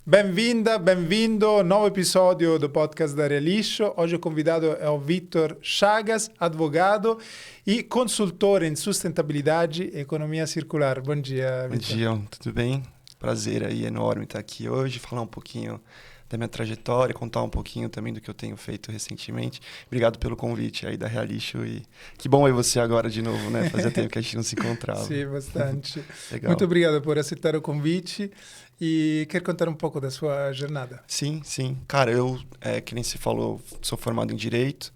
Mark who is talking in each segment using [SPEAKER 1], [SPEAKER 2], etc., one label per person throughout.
[SPEAKER 1] Bem-vinda, bem-vindo, novo episódio do podcast da Realixo. Hoje o convidado é o Vítor Chagas, advogado e consultor em sustentabilidade e economia circular. Bom dia, Vítor.
[SPEAKER 2] Bom dia, tudo bem? Prazer aí enorme estar aqui hoje, falar um pouquinho da minha trajetória, contar um pouquinho também do que eu tenho feito recentemente. Obrigado pelo convite aí da Realixo e que bom ver você agora de novo, né? Fazia tempo que a gente não se encontrava.
[SPEAKER 1] Sim, bastante.
[SPEAKER 2] Legal.
[SPEAKER 1] Muito obrigado por aceitar o convite e quer contar um pouco da sua jornada?
[SPEAKER 2] Sim. Cara, eu, que nem você falou, sou formado em Direito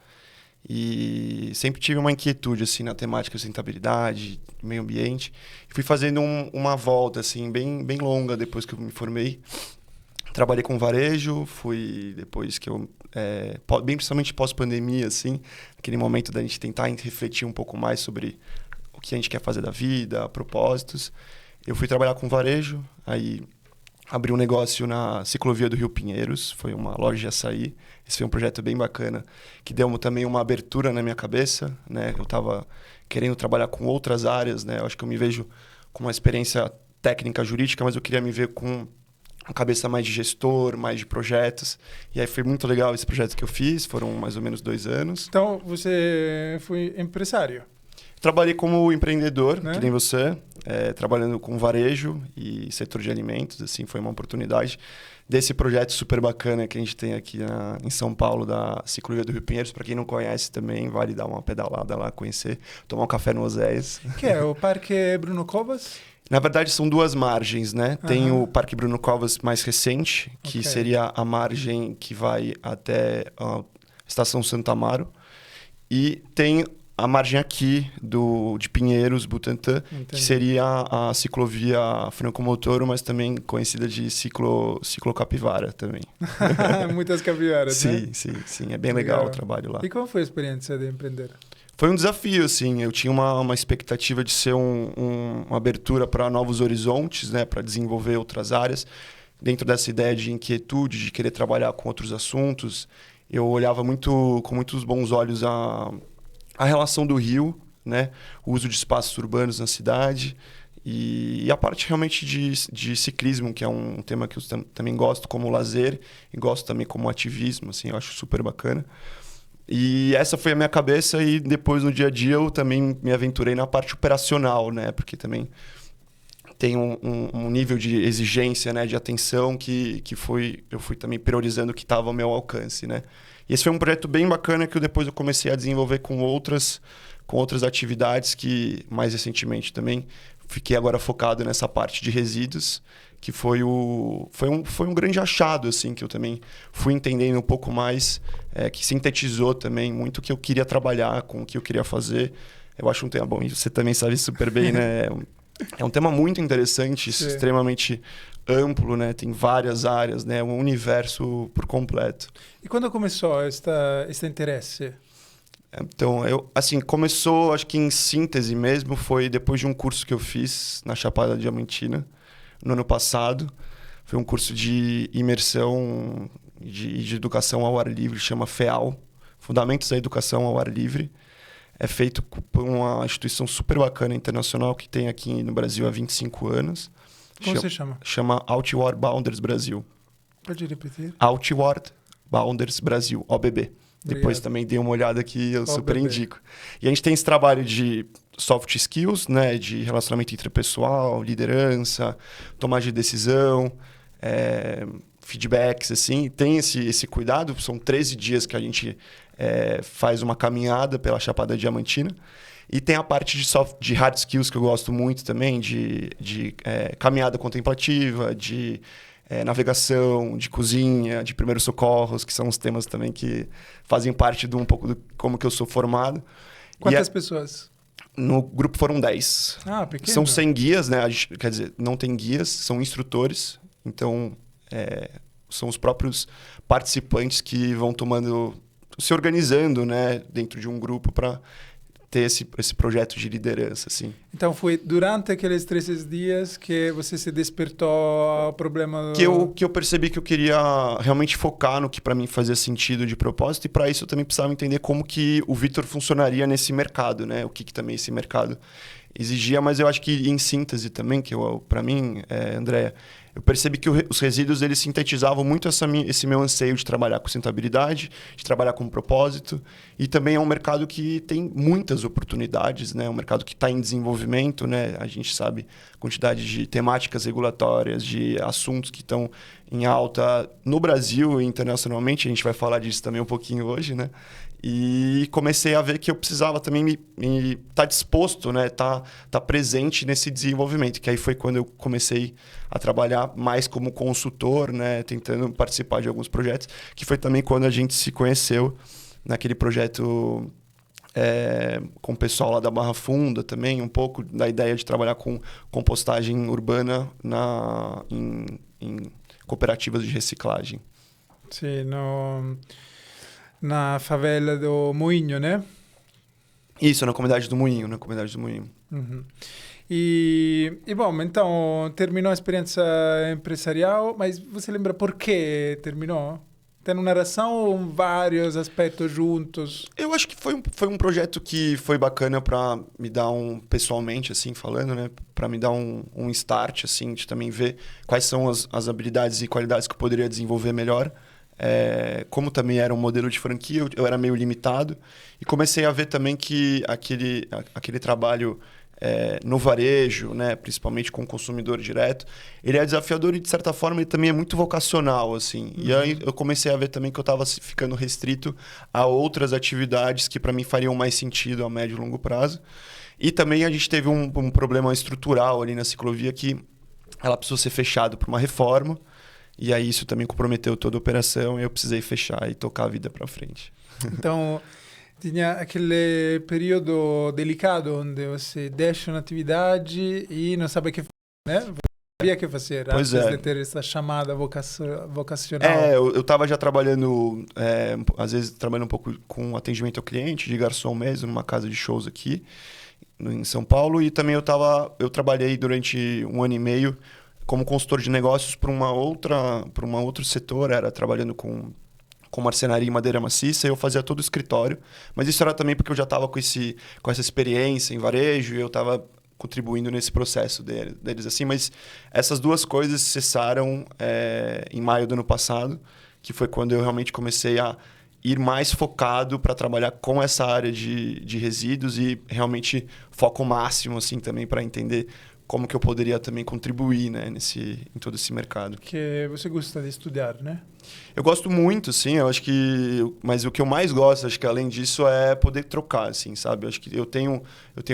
[SPEAKER 2] e sempre tive uma inquietude assim, na temática de sustentabilidade, meio ambiente. Fui fazendo uma volta assim, bem longa depois que eu me formei. Trabalhei com varejo, fui depois que eu... bem principalmente pós-pandemia, assim, aquele momento da gente tentar refletir um pouco mais sobre o que a gente quer fazer da vida, propósitos. Eu fui trabalhar com varejo, aí abri um negócio na ciclovia do Rio Pinheiros, foi uma loja de açaí. Esse foi um projeto bem bacana, que deu também uma abertura na minha cabeça, né? Eu estava querendo trabalhar com outras áreas, né? Eu acho que eu me vejo com uma experiência técnica jurídica, mas eu queria me ver com a cabeça mais de gestor, mais de projetos. E aí foi muito legal esse projeto que eu fiz, foram mais ou menos 2 anos.
[SPEAKER 1] Então, você foi empresário?
[SPEAKER 2] Trabalhei como empreendedor, que nem você, trabalhando com varejo e setor de alimentos, assim, foi uma oportunidade desse projeto super bacana que a gente tem aqui em São Paulo, da Ciclovia do Rio Pinheiros. Para quem não conhece também, vale dar uma pedalada lá, conhecer, tomar um café no Oséias.
[SPEAKER 1] Que é o Parque Bruno Covas?
[SPEAKER 2] Na verdade, são 2 margens, né? Tem o Parque Bruno Covas mais recente, que seria a margem que vai até a Estação Santo Amaro. E tem a margem aqui de Pinheiros, Butantã, que seria a ciclovia Franco-Montoro, mas também conhecida de ciclo Capivara também.
[SPEAKER 1] Muitas capivaras, né?
[SPEAKER 2] Sim. É bem legal o trabalho lá.
[SPEAKER 1] E como foi a experiência de empreender?
[SPEAKER 2] Foi um desafio, assim. Eu tinha uma expectativa de ser uma abertura para novos horizontes, né? Para desenvolver outras áreas. Dentro dessa ideia de inquietude, de querer trabalhar com outros assuntos, eu olhava com muitos bons olhos a relação do rio, né? O uso de espaços urbanos na cidade e a parte realmente de ciclismo, que é um tema que eu também gosto como lazer e gosto também como ativismo, assim, eu acho super bacana. E essa foi a minha cabeça e depois no dia a dia eu também me aventurei na parte operacional, né? Porque também tem um nível de exigência, né? De atenção que eu fui também priorizando o que estava ao meu alcance, né? E esse foi um projeto bem bacana que depois eu comecei a desenvolver com outras atividades que mais recentemente também fiquei agora focado nessa parte de resíduos, que foi um grande achado, assim, que eu também fui entendendo um pouco mais, que sintetizou também muito o que eu queria trabalhar, com o que eu queria fazer. Eu acho um tema bom, e você também sabe super bem, né? É um tema muito interessante, extremamente amplo, né? Tem várias áreas, né? Um universo por completo.
[SPEAKER 1] E quando começou este interesse?
[SPEAKER 2] Então, começou, acho que em síntese mesmo, foi depois de um curso que eu fiz na Chapada Diamantina, no ano passado. Foi um curso de imersão de educação ao ar livre, chama FEAL, Fundamentos da Educação ao Ar Livre. É feito por uma instituição super bacana internacional que tem aqui no Brasil há 25 anos.
[SPEAKER 1] Como se chama?
[SPEAKER 2] Chama Outward Boundaries Brasil.
[SPEAKER 1] Pode repetir?
[SPEAKER 2] Outward Boundaries Brasil, OBB.
[SPEAKER 1] Obrigado.
[SPEAKER 2] Depois também dei uma olhada que eu super
[SPEAKER 1] OBB.
[SPEAKER 2] indico. E a gente tem esse trabalho de soft skills, né, de relacionamento interpessoal, liderança, tomada de decisão, feedbacks, assim. Tem esse cuidado, são 13 dias que a gente faz uma caminhada pela Chapada Diamantina. E tem a parte de hard skills que eu gosto muito também, de caminhada contemplativa, de navegação, de cozinha, de primeiros socorros, que são os temas também que fazem parte de um pouco do como que eu sou formado.
[SPEAKER 1] Quantas pessoas?
[SPEAKER 2] No grupo foram 10.
[SPEAKER 1] Ah, pequeno.
[SPEAKER 2] São 100 guias, né? Quer dizer, não tem guias, são instrutores. Então, são os próprios participantes que vão se organizando, né? Dentro de um grupo para ter esse projeto de liderança, assim.
[SPEAKER 1] Então, foi durante aqueles 13 dias que você se despertou ao problema...
[SPEAKER 2] Que eu percebi que eu queria realmente focar no que para mim fazia sentido de propósito, e para isso eu também precisava entender como que o Vítor funcionaria nesse mercado, né? O que também esse mercado exigia, mas eu acho que em síntese também, que para mim, Andréia, eu percebi que os resíduos eles sintetizavam muito esse meu anseio de trabalhar com sustentabilidade, de trabalhar com propósito, e também é um mercado que tem muitas oportunidades, né? Um mercado que está em desenvolvimento, né? A gente sabe a quantidade de temáticas regulatórias, de assuntos que estão em alta no Brasil e internacionalmente, a gente vai falar disso também um pouquinho hoje, né? E comecei a ver que eu precisava também me estar disposto, né? Tá presente nesse desenvolvimento. Que aí foi quando eu comecei a trabalhar mais como consultor, né? Tentando participar de alguns projetos. Que foi também quando a gente se conheceu naquele projeto com o pessoal lá da Barra Funda também. Um pouco da ideia de trabalhar com compostagem urbana em cooperativas de reciclagem.
[SPEAKER 1] Sim, na favela do Moinho, né?
[SPEAKER 2] Isso, na comunidade do Moinho,
[SPEAKER 1] Uhum. Bom, então terminou a experiência empresarial, mas você lembra por que terminou? Tem uma razão ou vários aspectos juntos?
[SPEAKER 2] Eu acho que foi um projeto que foi bacana para me dar pessoalmente, assim, falando, né? Para me dar um start, assim, de também ver quais são as habilidades e qualidades que eu poderia desenvolver melhor. Como também era um modelo de franquia, eu era meio limitado. E comecei a ver também que aquele trabalho no varejo, né, principalmente com o consumidor direto, ele é desafiador e, de certa forma, ele também é muito vocacional, assim. E aí eu comecei a ver também que eu estava ficando restrito a outras atividades que, para mim, fariam mais sentido a médio e longo prazo. E também a gente teve um problema estrutural ali na ciclovia que ela precisou ser fechada por uma reforma. E aí isso também comprometeu toda a operação e eu precisei fechar e tocar a vida para frente.
[SPEAKER 1] Então, tinha aquele período delicado onde você deixa uma atividade e não sabe o que fazer, né? Você sabia o que fazer antes de ter essa chamada vocacional.
[SPEAKER 2] Eu estava já trabalhando, às vezes trabalhando um pouco com atendimento ao cliente, de garçom mesmo, numa casa de shows aqui em São Paulo. E também eu trabalhei durante 1 ano e meio como consultor de negócios para um outro setor, era trabalhando com marcenaria e madeira maciça, e eu fazia todo o escritório. Mas isso era também porque eu já estava com essa experiência em varejo e eu estava contribuindo nesse processo deles. Assim, mas essas duas coisas cessaram em maio do ano passado, que foi quando eu realmente comecei a ir mais focado para trabalhar com essa área de resíduos e realmente foco máximo assim, também para entender como que eu poderia também contribuir, né, em todo esse mercado.
[SPEAKER 1] Que você gosta de estudar, né?
[SPEAKER 2] Eu gosto muito, sim. Eu acho que... Mas o que eu mais gosto, acho que além disso, é poder trocar, assim, sabe? Eu acho que eu tenho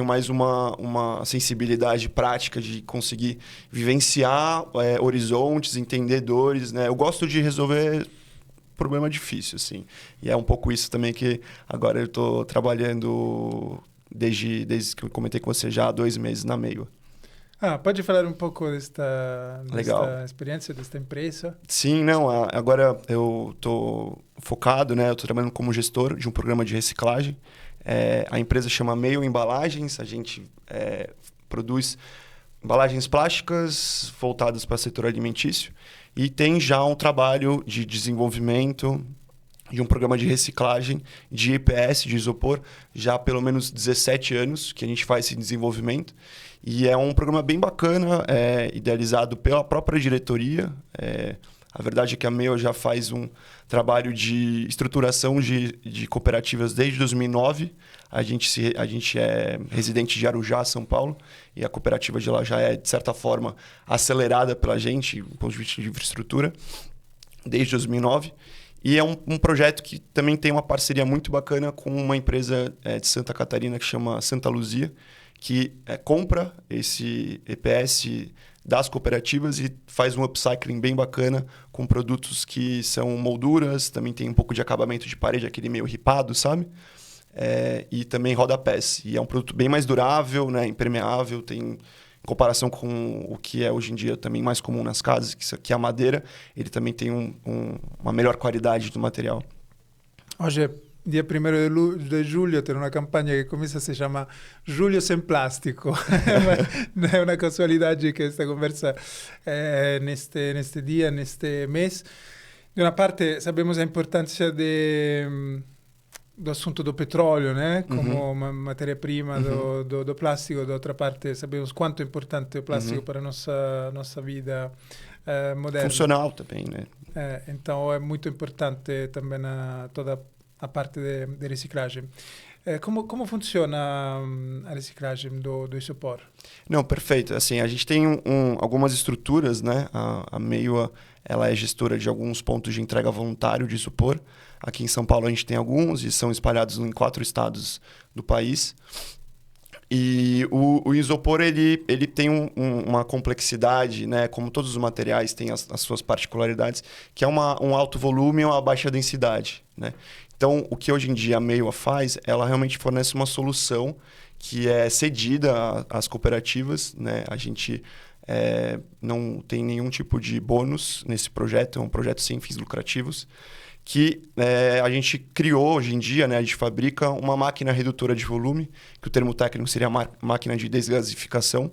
[SPEAKER 2] mais uma sensibilidade prática de conseguir vivenciar horizontes, entender dores, né? Eu gosto de resolver problema difícil, assim. E é um pouco isso também que agora eu estou trabalhando desde que eu comentei com você já há 2 meses na Meio.
[SPEAKER 1] Pode falar um pouco desta experiência, desta empresa?
[SPEAKER 2] Sim, não. Agora eu estou focado, né? Eu estou trabalhando como gestor de um programa de reciclagem. A empresa chama Meio Embalagens. A gente produz embalagens plásticas voltadas para o setor alimentício. E tem já um trabalho de desenvolvimento de um programa de reciclagem de EPS, de isopor, já há pelo menos 17 anos que a gente faz esse desenvolvimento. E é um programa bem bacana, idealizado pela própria diretoria. A verdade é que a Meio já faz um trabalho de estruturação de cooperativas desde 2009. A gente é residente de Arujá, São Paulo, e a cooperativa de lá já é, de certa forma, acelerada pela gente, do ponto de vista de infraestrutura, desde 2009. E é um projeto que também tem uma parceria muito bacana com uma empresa de Santa Catarina que chama Santa Luzia, que compra esse EPS das cooperativas e faz um upcycling bem bacana com produtos que são molduras, também tem um pouco de acabamento de parede, aquele meio ripado, sabe? E também rodapés. E é um produto bem mais durável, né? Impermeável, tem... Em comparação com o que é hoje em dia também mais comum nas casas, que é a madeira, ele também tem uma melhor qualidade do material.
[SPEAKER 1] Hoje, dia 1º de julho, tem uma campanha que começa a se chama Julho Sem Plástico. Não é uma casualidade que esta conversa neste dia, neste mês. De uma parte, sabemos a importância do assunto do petróleo, né? Como matéria-prima do plástico. Da outra parte, sabemos quanto é importante o plástico para a nossa vida moderno.
[SPEAKER 2] Funcional também, né?
[SPEAKER 1] Então é muito importante também toda a parte de reciclagem. Como funciona a reciclagem do isopor?
[SPEAKER 2] Não, perfeito. Assim, a gente tem algumas estruturas, né? A Meio, ela é gestora de alguns pontos de entrega voluntário de isopor. Aqui em São Paulo a gente tem alguns e são espalhados em 4 estados do país. E o isopor, ele tem uma complexidade, né? Como todos os materiais têm as suas particularidades, que é um alto volume ou uma baixa densidade, né? Então, o que hoje em dia a Meio faz, ela realmente fornece uma solução que é cedida às cooperativas, né? A gente não tem nenhum tipo de bônus nesse projeto, é um projeto sem fins lucrativos, que a gente criou hoje em dia, né? A gente fabrica uma máquina redutora de volume, que o termo técnico seria a máquina de desgasificação.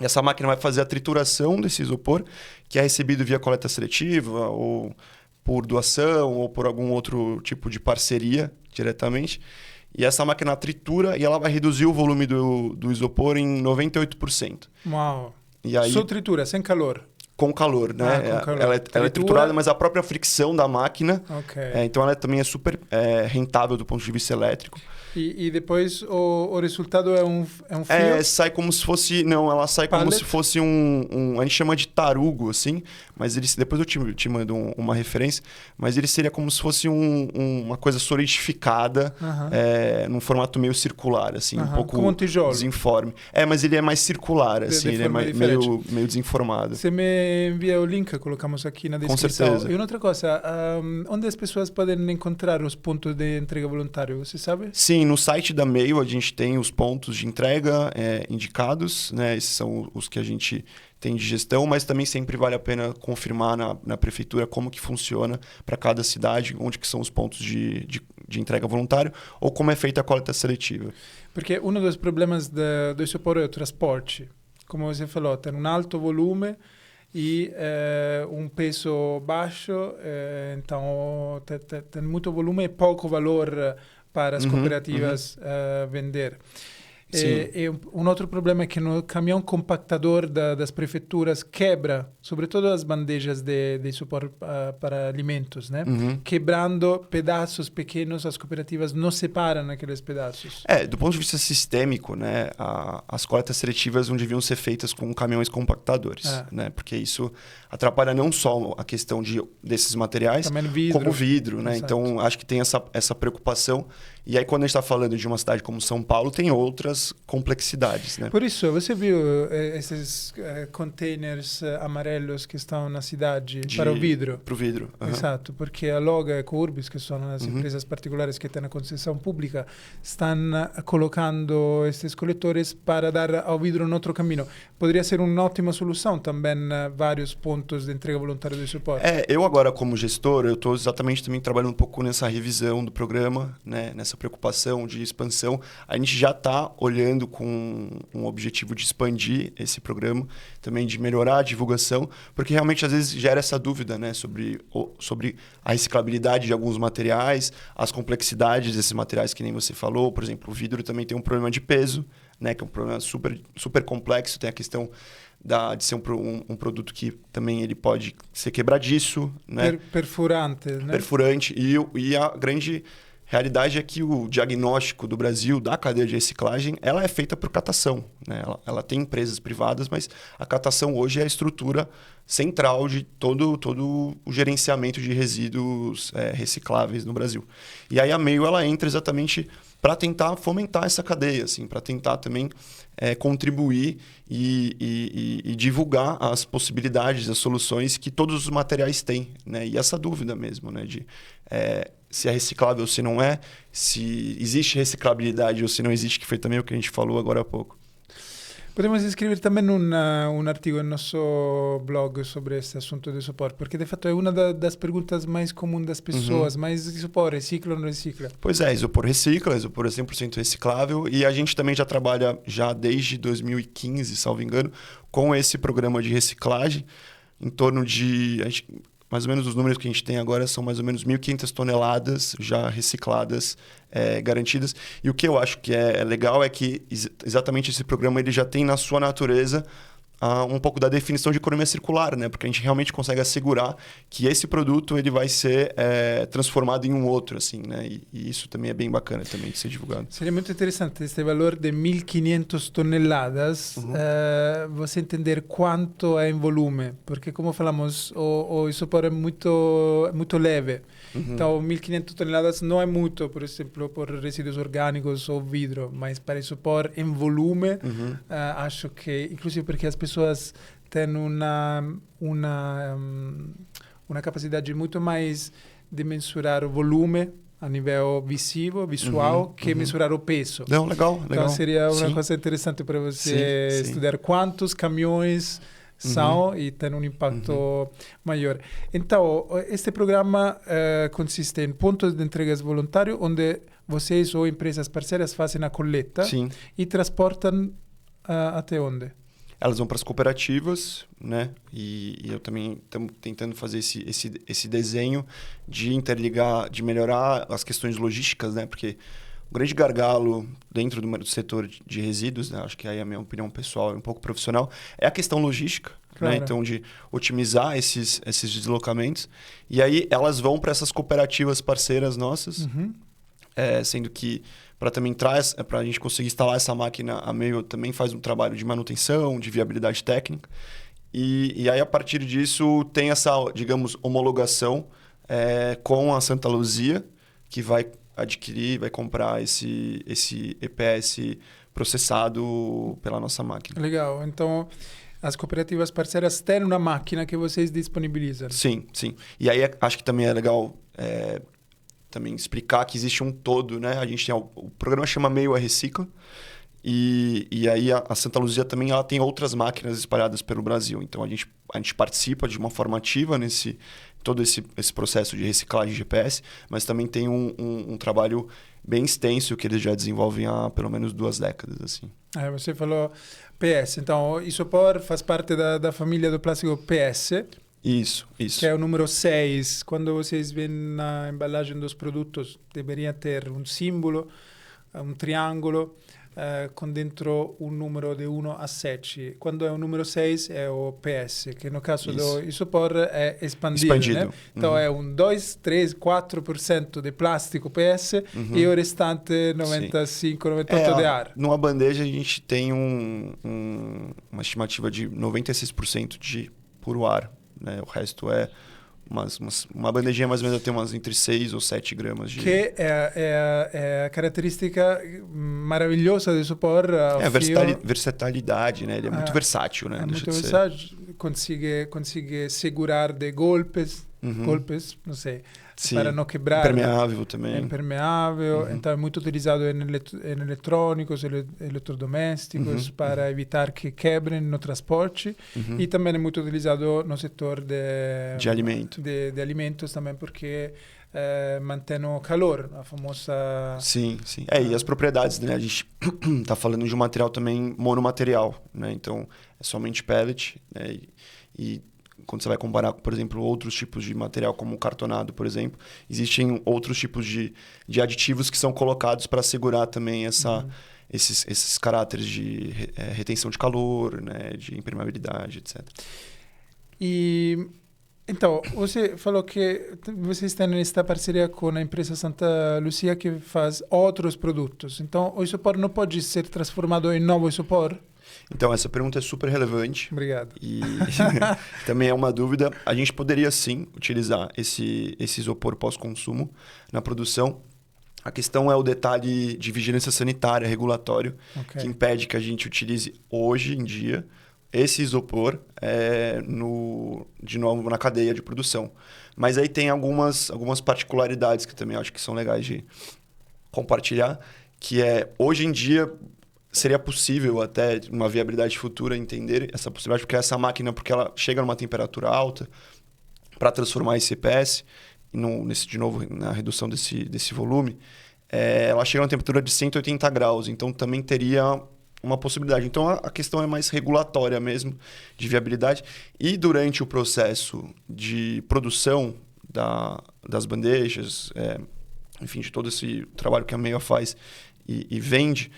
[SPEAKER 2] E essa máquina vai fazer a trituração desse isopor, que é recebido via coleta seletiva ou por doação ou por algum outro tipo de parceria diretamente. E essa máquina tritura e ela vai reduzir o volume do isopor em 98%.
[SPEAKER 1] Uau!
[SPEAKER 2] E aí,
[SPEAKER 1] só tritura, sem calor?
[SPEAKER 2] Com calor, né?
[SPEAKER 1] Com calor.
[SPEAKER 2] Ela é triturada, mas a própria fricção da máquina...
[SPEAKER 1] Okay.
[SPEAKER 2] Então ela também é super rentável do ponto de vista elétrico.
[SPEAKER 1] E depois o resultado é um fio?
[SPEAKER 2] Sai como se fosse... Não, ela sai como se fosse a gente chama de tarugo, assim. Mas depois eu te mando uma referência. Mas ele seria como se fosse uma coisa solidificada, num formato meio circular, assim. Um pouco
[SPEAKER 1] como um tijolo.
[SPEAKER 2] desinforme. Mas ele é mais circular, assim. Ele é meio desinformado.
[SPEAKER 1] Você me envia o link, colocamos aqui na descrição.
[SPEAKER 2] Com certeza.
[SPEAKER 1] E outra coisa, onde as pessoas podem encontrar os pontos de entrega voluntária, você sabe?
[SPEAKER 2] Sim, no site da Meio a gente tem os pontos de entrega indicados, né? Esses são os que a gente tem de gestão, mas também sempre vale a pena confirmar na prefeitura como que funciona para cada cidade, onde que são os pontos de entrega voluntária ou como é feita a coleta seletiva.
[SPEAKER 1] Porque um dos problemas do isopor é o transporte. Como você falou, tem um alto volume e um peso baixo, então tem muito volume e pouco valor para as cooperativas vender. E um outro problema é que no caminhão compactador das prefeituras quebra, sobretudo as bandejas de isopor para alimentos, né? Quebrando pedaços pequenos, as cooperativas não separam aqueles pedaços.
[SPEAKER 2] Do ponto de vista sistêmico, né, as coletas seletivas não deviam ser feitas com caminhões compactadores, né? Porque isso atrapalha não só a questão desses materiais, como vidro, né? Então, acho que tem essa preocupação. E aí, quando a gente está falando de uma cidade como São Paulo, tem outras complexidades, né?
[SPEAKER 1] Por isso, você viu esses containers amarelos que estão na cidade para o vidro?
[SPEAKER 2] Para o vidro.
[SPEAKER 1] Exato, porque a Loga e a Courbis, que são as empresas particulares que têm a concessão pública, estão colocando esses coletores para dar ao vidro um outro caminho. Poderia ser uma ótima solução também, vários pontos de entrega voluntária do suporte.
[SPEAKER 2] Eu agora, como gestor, eu estou exatamente também trabalhando um pouco nessa revisão do programa, né? Nessa preocupação de expansão. A gente já está olhando com um objetivo de expandir esse programa, também de melhorar a divulgação, porque realmente às vezes gera essa dúvida, né, sobre a reciclabilidade de alguns materiais, as complexidades desses materiais que nem você falou. Por exemplo, o vidro também tem um problema de peso, né, que é um problema super, super complexo. Tem a questão de ser um produto que também ele pode ser quebradiço, né?
[SPEAKER 1] Perfurante, né?
[SPEAKER 2] Perfurante. E a grande realidade é que o diagnóstico do Brasil da cadeia de reciclagem, ela é feita por catação, né? Ela tem empresas privadas, mas a catação hoje é a estrutura central de todo o gerenciamento de resíduos recicláveis no Brasil. E aí a Meio ela entra exatamente para tentar fomentar essa cadeia, assim, para tentar também contribuir e divulgar as possibilidades, as soluções que todos os materiais têm, né? E essa dúvida mesmo, né? De se é reciclável ou se não é, se existe reciclabilidade ou se não existe, que foi também o que a gente falou agora há pouco.
[SPEAKER 1] Podemos escrever também um artigo no nosso blog sobre esse assunto de isopor, porque de fato é uma das perguntas mais comuns das pessoas, mas isopor recicla ou não recicla?
[SPEAKER 2] Pois é, isopor recicla, isopor é 100% reciclável, e a gente também já trabalha desde 2015, salvo engano, com esse programa de reciclagem, em torno de... mais ou menos os números que a gente tem agora são mais ou menos 1.500 toneladas já recicladas, garantidas. E o que eu acho que é legal é que exatamente esse programa ele já tem na sua natureza um pouco da definição de economia circular, né? Porque a gente realmente consegue assegurar que esse produto ele vai ser transformado em um outro, assim, né? E isso também é bem bacana também de ser divulgado.
[SPEAKER 1] Seria muito interessante este valor de 1.500 toneladas, você entender quanto é em volume, porque como falamos, o isopor é muito leve. Então, 1.500 toneladas não é muito, por exemplo, por resíduos orgânicos ou vidro, mas para isopor em volume, acho que, inclusive porque as pessoas têm uma capacidade muito mais de mensurar o volume a nível visual, que mensurar o peso.
[SPEAKER 2] Não, legal.
[SPEAKER 1] Então, seria uma coisa interessante para você estudar quantos caminhões são e tem um impacto maior. Então, este programa consiste em pontos de entregas voluntários, onde vocês ou empresas parceiras fazem a coleta e transportam até onde?
[SPEAKER 2] Elas vão para as cooperativas, né? E eu também estamos tentando fazer esse desenho de interligar, de melhorar as questões logísticas, né? Porque o grande gargalo dentro do setor de resíduos, né? Acho que aí a minha opinião pessoal é um pouco profissional, é a questão logística, né? Então, de otimizar esses deslocamentos. E aí elas vão para essas cooperativas parceiras nossas, sendo que para também para a gente conseguir instalar essa máquina, a Meio também faz um trabalho de manutenção, de viabilidade técnica. E aí, a partir disso, tem essa, digamos, homologação com a Santa Luzia, que vai vai comprar esse EPS processado pela nossa máquina.
[SPEAKER 1] Legal. Então, as cooperativas parceiras têm uma máquina que vocês disponibilizam.
[SPEAKER 2] Sim. E aí, acho que também é legal também explicar que existe um todo, né? A gente tem o programa chama Meio a Recicla, e aí a Santa Luzia também ela tem outras máquinas espalhadas pelo Brasil. Então, a gente participa de uma forma ativa todo esse processo de reciclagem de GPS, mas também tem um trabalho bem extenso que eles já desenvolvem há pelo menos 2 décadas. Assim.
[SPEAKER 1] Você falou PS, então o isopor faz parte da família do plástico PS.
[SPEAKER 2] Isso.
[SPEAKER 1] Que é o número 6. Quando vocês veem na embalagem dos produtos, deveria ter um símbolo, um triângulo, com dentro um número de 1 a 7. Quando é o número 6 é o PS, que no caso do isopor é expandido. Né? Então é 2, 3, 4% de plástico PS e o restante 95, 98% de ar.
[SPEAKER 2] Numa bandeja a gente tem uma estimativa de 96% de puro ar. Né? O resto é uma bandejinha mais ou menos tem entre 6 ou 7 gramas de...
[SPEAKER 1] Que é a característica maravilhosa do isopor.
[SPEAKER 2] Versatilidade, né? Ele é muito versátil, né?
[SPEAKER 1] É muito versátil. Consegue segurar de golpes, não sei, para não quebrar.
[SPEAKER 2] Impermeável também.
[SPEAKER 1] É impermeável, então é muito utilizado em eletrônicos, eletrodomésticos, para evitar que quebrem no transporte. E também é muito utilizado no setor de alimentos também, porque mantém o calor, a famosa...
[SPEAKER 2] Sim. E as propriedades, né? A gente está falando de um material também monomaterial, né? Então, é somente pellet, né? E quando você vai comparar, por exemplo, outros tipos de material, como o cartonado, por exemplo, existem outros tipos de aditivos que são colocados para assegurar também esses caráteres de retenção de calor, né? De impermeabilidade, etc.
[SPEAKER 1] Então, você falou que vocês têm esta parceria com a empresa Santa Luzia que faz outros produtos. Então, o isopor não pode ser transformado em novo isopor?
[SPEAKER 2] Então, essa pergunta é super relevante.
[SPEAKER 1] Obrigado.
[SPEAKER 2] E também é uma dúvida. A gente poderia, sim, utilizar esse isopor pós-consumo na produção. A questão é o detalhe de vigilância sanitária, regulatório, que impede que a gente utilize hoje em dia esse isopor de novo na cadeia de produção. Mas aí tem algumas particularidades que também acho que são legais de compartilhar, que hoje em dia seria possível até uma viabilidade futura entender essa possibilidade, porque essa máquina, porque ela chega numa temperatura alta para transformar esse EPS, de novo na redução desse volume, ela chega numa temperatura de 180 graus, então também teria uma possibilidade. Então, a questão é mais regulatória mesmo, de viabilidade. E durante o processo de produção das bandejas, enfim, de todo esse trabalho que a Meio faz e vende,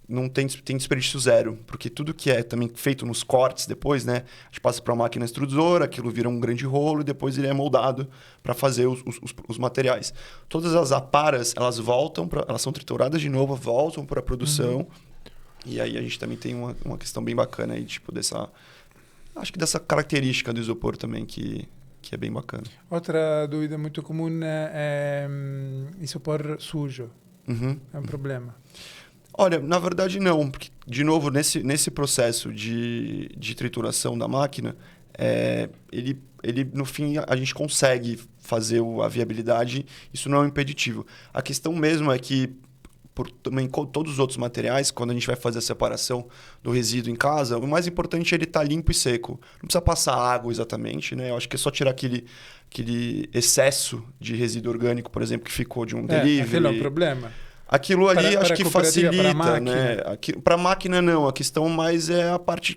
[SPEAKER 2] não tem desperdício zero, porque tudo que é também feito nos cortes depois, né? A gente passa para a máquina extrusora, aquilo vira um grande rolo e depois ele é moldado para fazer os materiais. Todas as aparas, elas elas são trituradas de novo, voltam para a produção. E aí a gente também tem uma questão bem bacana aí, tipo, acho que dessa característica do isopor também que é bem bacana.
[SPEAKER 1] Outra dúvida muito comum é isopor sujo. É um problema?
[SPEAKER 2] Olha, na verdade não, porque, de novo, nesse processo de trituração da máquina, ele, no fim, a gente consegue fazer a viabilidade, isso não é um impeditivo. A questão mesmo é que, também com todos os outros materiais, quando a gente vai fazer a separação do resíduo em casa, o mais importante é ele estar limpo e seco. Não precisa passar água exatamente, né? Eu acho que é só tirar aquele excesso de resíduo orgânico, por exemplo, que ficou de um delivery.
[SPEAKER 1] Aquele é um problema.
[SPEAKER 2] Aquilo ali
[SPEAKER 1] para
[SPEAKER 2] acho que facilita,
[SPEAKER 1] para
[SPEAKER 2] né? Para a máquina não, a questão mais é a parte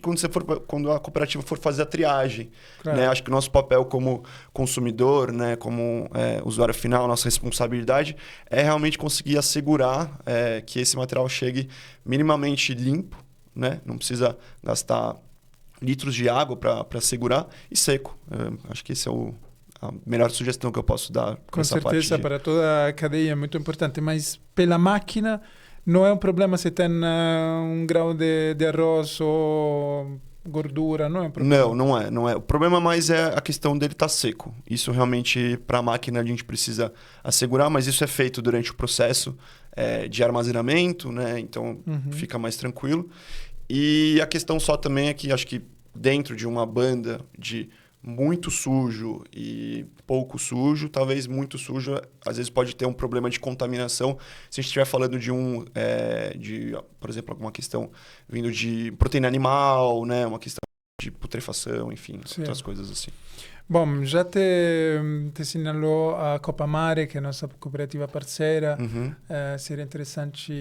[SPEAKER 2] quando a cooperativa for fazer a triagem.
[SPEAKER 1] Claro.
[SPEAKER 2] Né? Acho que o nosso papel como consumidor, né? Como usuário final, nossa responsabilidade é realmente conseguir assegurar que esse material chegue minimamente limpo, né? Não precisa gastar litros de água para segurar e seco. Acho que esse é a melhor sugestão que eu posso dar.
[SPEAKER 1] Com certeza, para toda a cadeia é muito importante, mas pela máquina não é um problema se tem um grau de arroz ou gordura, não é um problema?
[SPEAKER 2] Não é. O problema mais é a questão dele estar seco. Isso realmente, para a máquina, a gente precisa assegurar, mas isso é feito durante o processo de armazenamento, né? Então fica mais tranquilo. E a questão só também é que acho que dentro de uma banda de muito sujo e pouco sujo, talvez muito sujo, às vezes pode ter um problema de contaminação. Se a gente estiver falando por exemplo, alguma questão vindo de proteína animal, né? Uma questão de putrefação, enfim, outras coisas assim.
[SPEAKER 1] Bom, já te assinalou a Copa Mare, que é a nossa cooperativa parceira. Seria interessante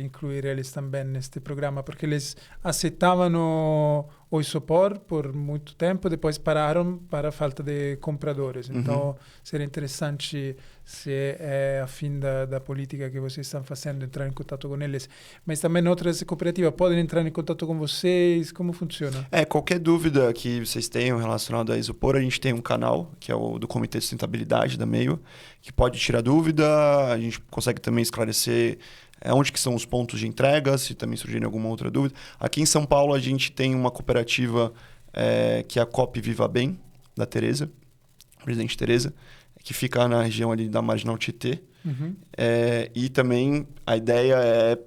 [SPEAKER 1] incluir eles também neste programa, porque eles aceitavam o isopor por muito tempo, depois pararam para a falta de compradores. Então, seria interessante, se é a fim da política que vocês estão fazendo, entrar em contato com eles. Mas também outras cooperativas podem entrar em contato com vocês? Como funciona?
[SPEAKER 2] Qualquer dúvida que vocês tenham relacionada a isopor, a gente tem um canal, que é o do Comitê de Sustentabilidade da Meio, que pode tirar dúvida, a gente consegue também esclarecer onde que são os pontos de entrega, se também surgirem alguma outra dúvida. Aqui em São Paulo, a gente tem uma cooperativa que é a Coop Viva Bem, da Tereza, Presidente Tereza, que fica na região ali da Marginal Tietê. E também a ideia é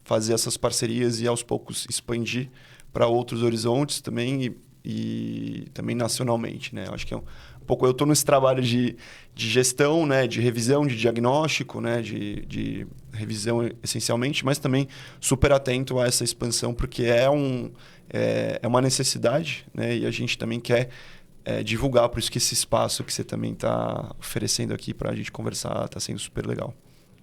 [SPEAKER 2] fazer essas parcerias e aos poucos expandir para outros horizontes também e também nacionalmente, né? Acho que um pouco eu estou nesse trabalho de gestão, né? De revisão, de diagnóstico, né? De revisão essencialmente, mas também super atento a essa expansão, porque é uma necessidade, né? E a gente também quer divulgar, por isso que esse espaço que você também está oferecendo aqui para a gente conversar está sendo super legal.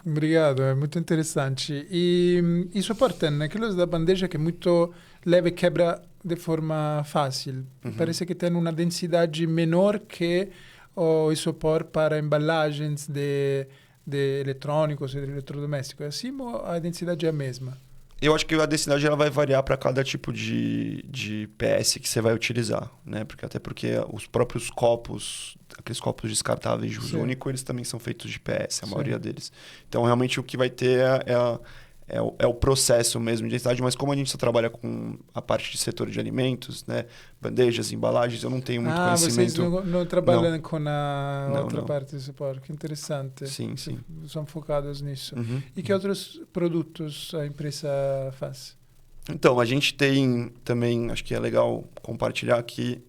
[SPEAKER 1] Obrigado, é muito interessante. E isopor tem aquilo da bandeja que é muito leve e quebra de forma fácil. Parece que tem uma densidade menor que o isopor para embalagens de eletrônicos e de eletrodomésticos. Assim, a densidade é a mesma?
[SPEAKER 2] Eu acho que a densidade ela vai variar para cada tipo de PS que você vai utilizar, né? Até porque os próprios copos, aqueles copos descartáveis de uso único, eles também são feitos de PS, a maioria deles. Então, realmente, o que vai ter é o processo mesmo de densidade, mas como a gente só trabalha com a parte de setor de alimentos, né? Bandejas, embalagens, eu não tenho muito conhecimento.
[SPEAKER 1] Vocês não trabalham com a outra
[SPEAKER 2] não.
[SPEAKER 1] parte do suporte. Que interessante.
[SPEAKER 2] Sim.
[SPEAKER 1] São focados nisso. E que outros produtos a empresa faz?
[SPEAKER 2] Então, a gente tem também, acho que é legal compartilhar que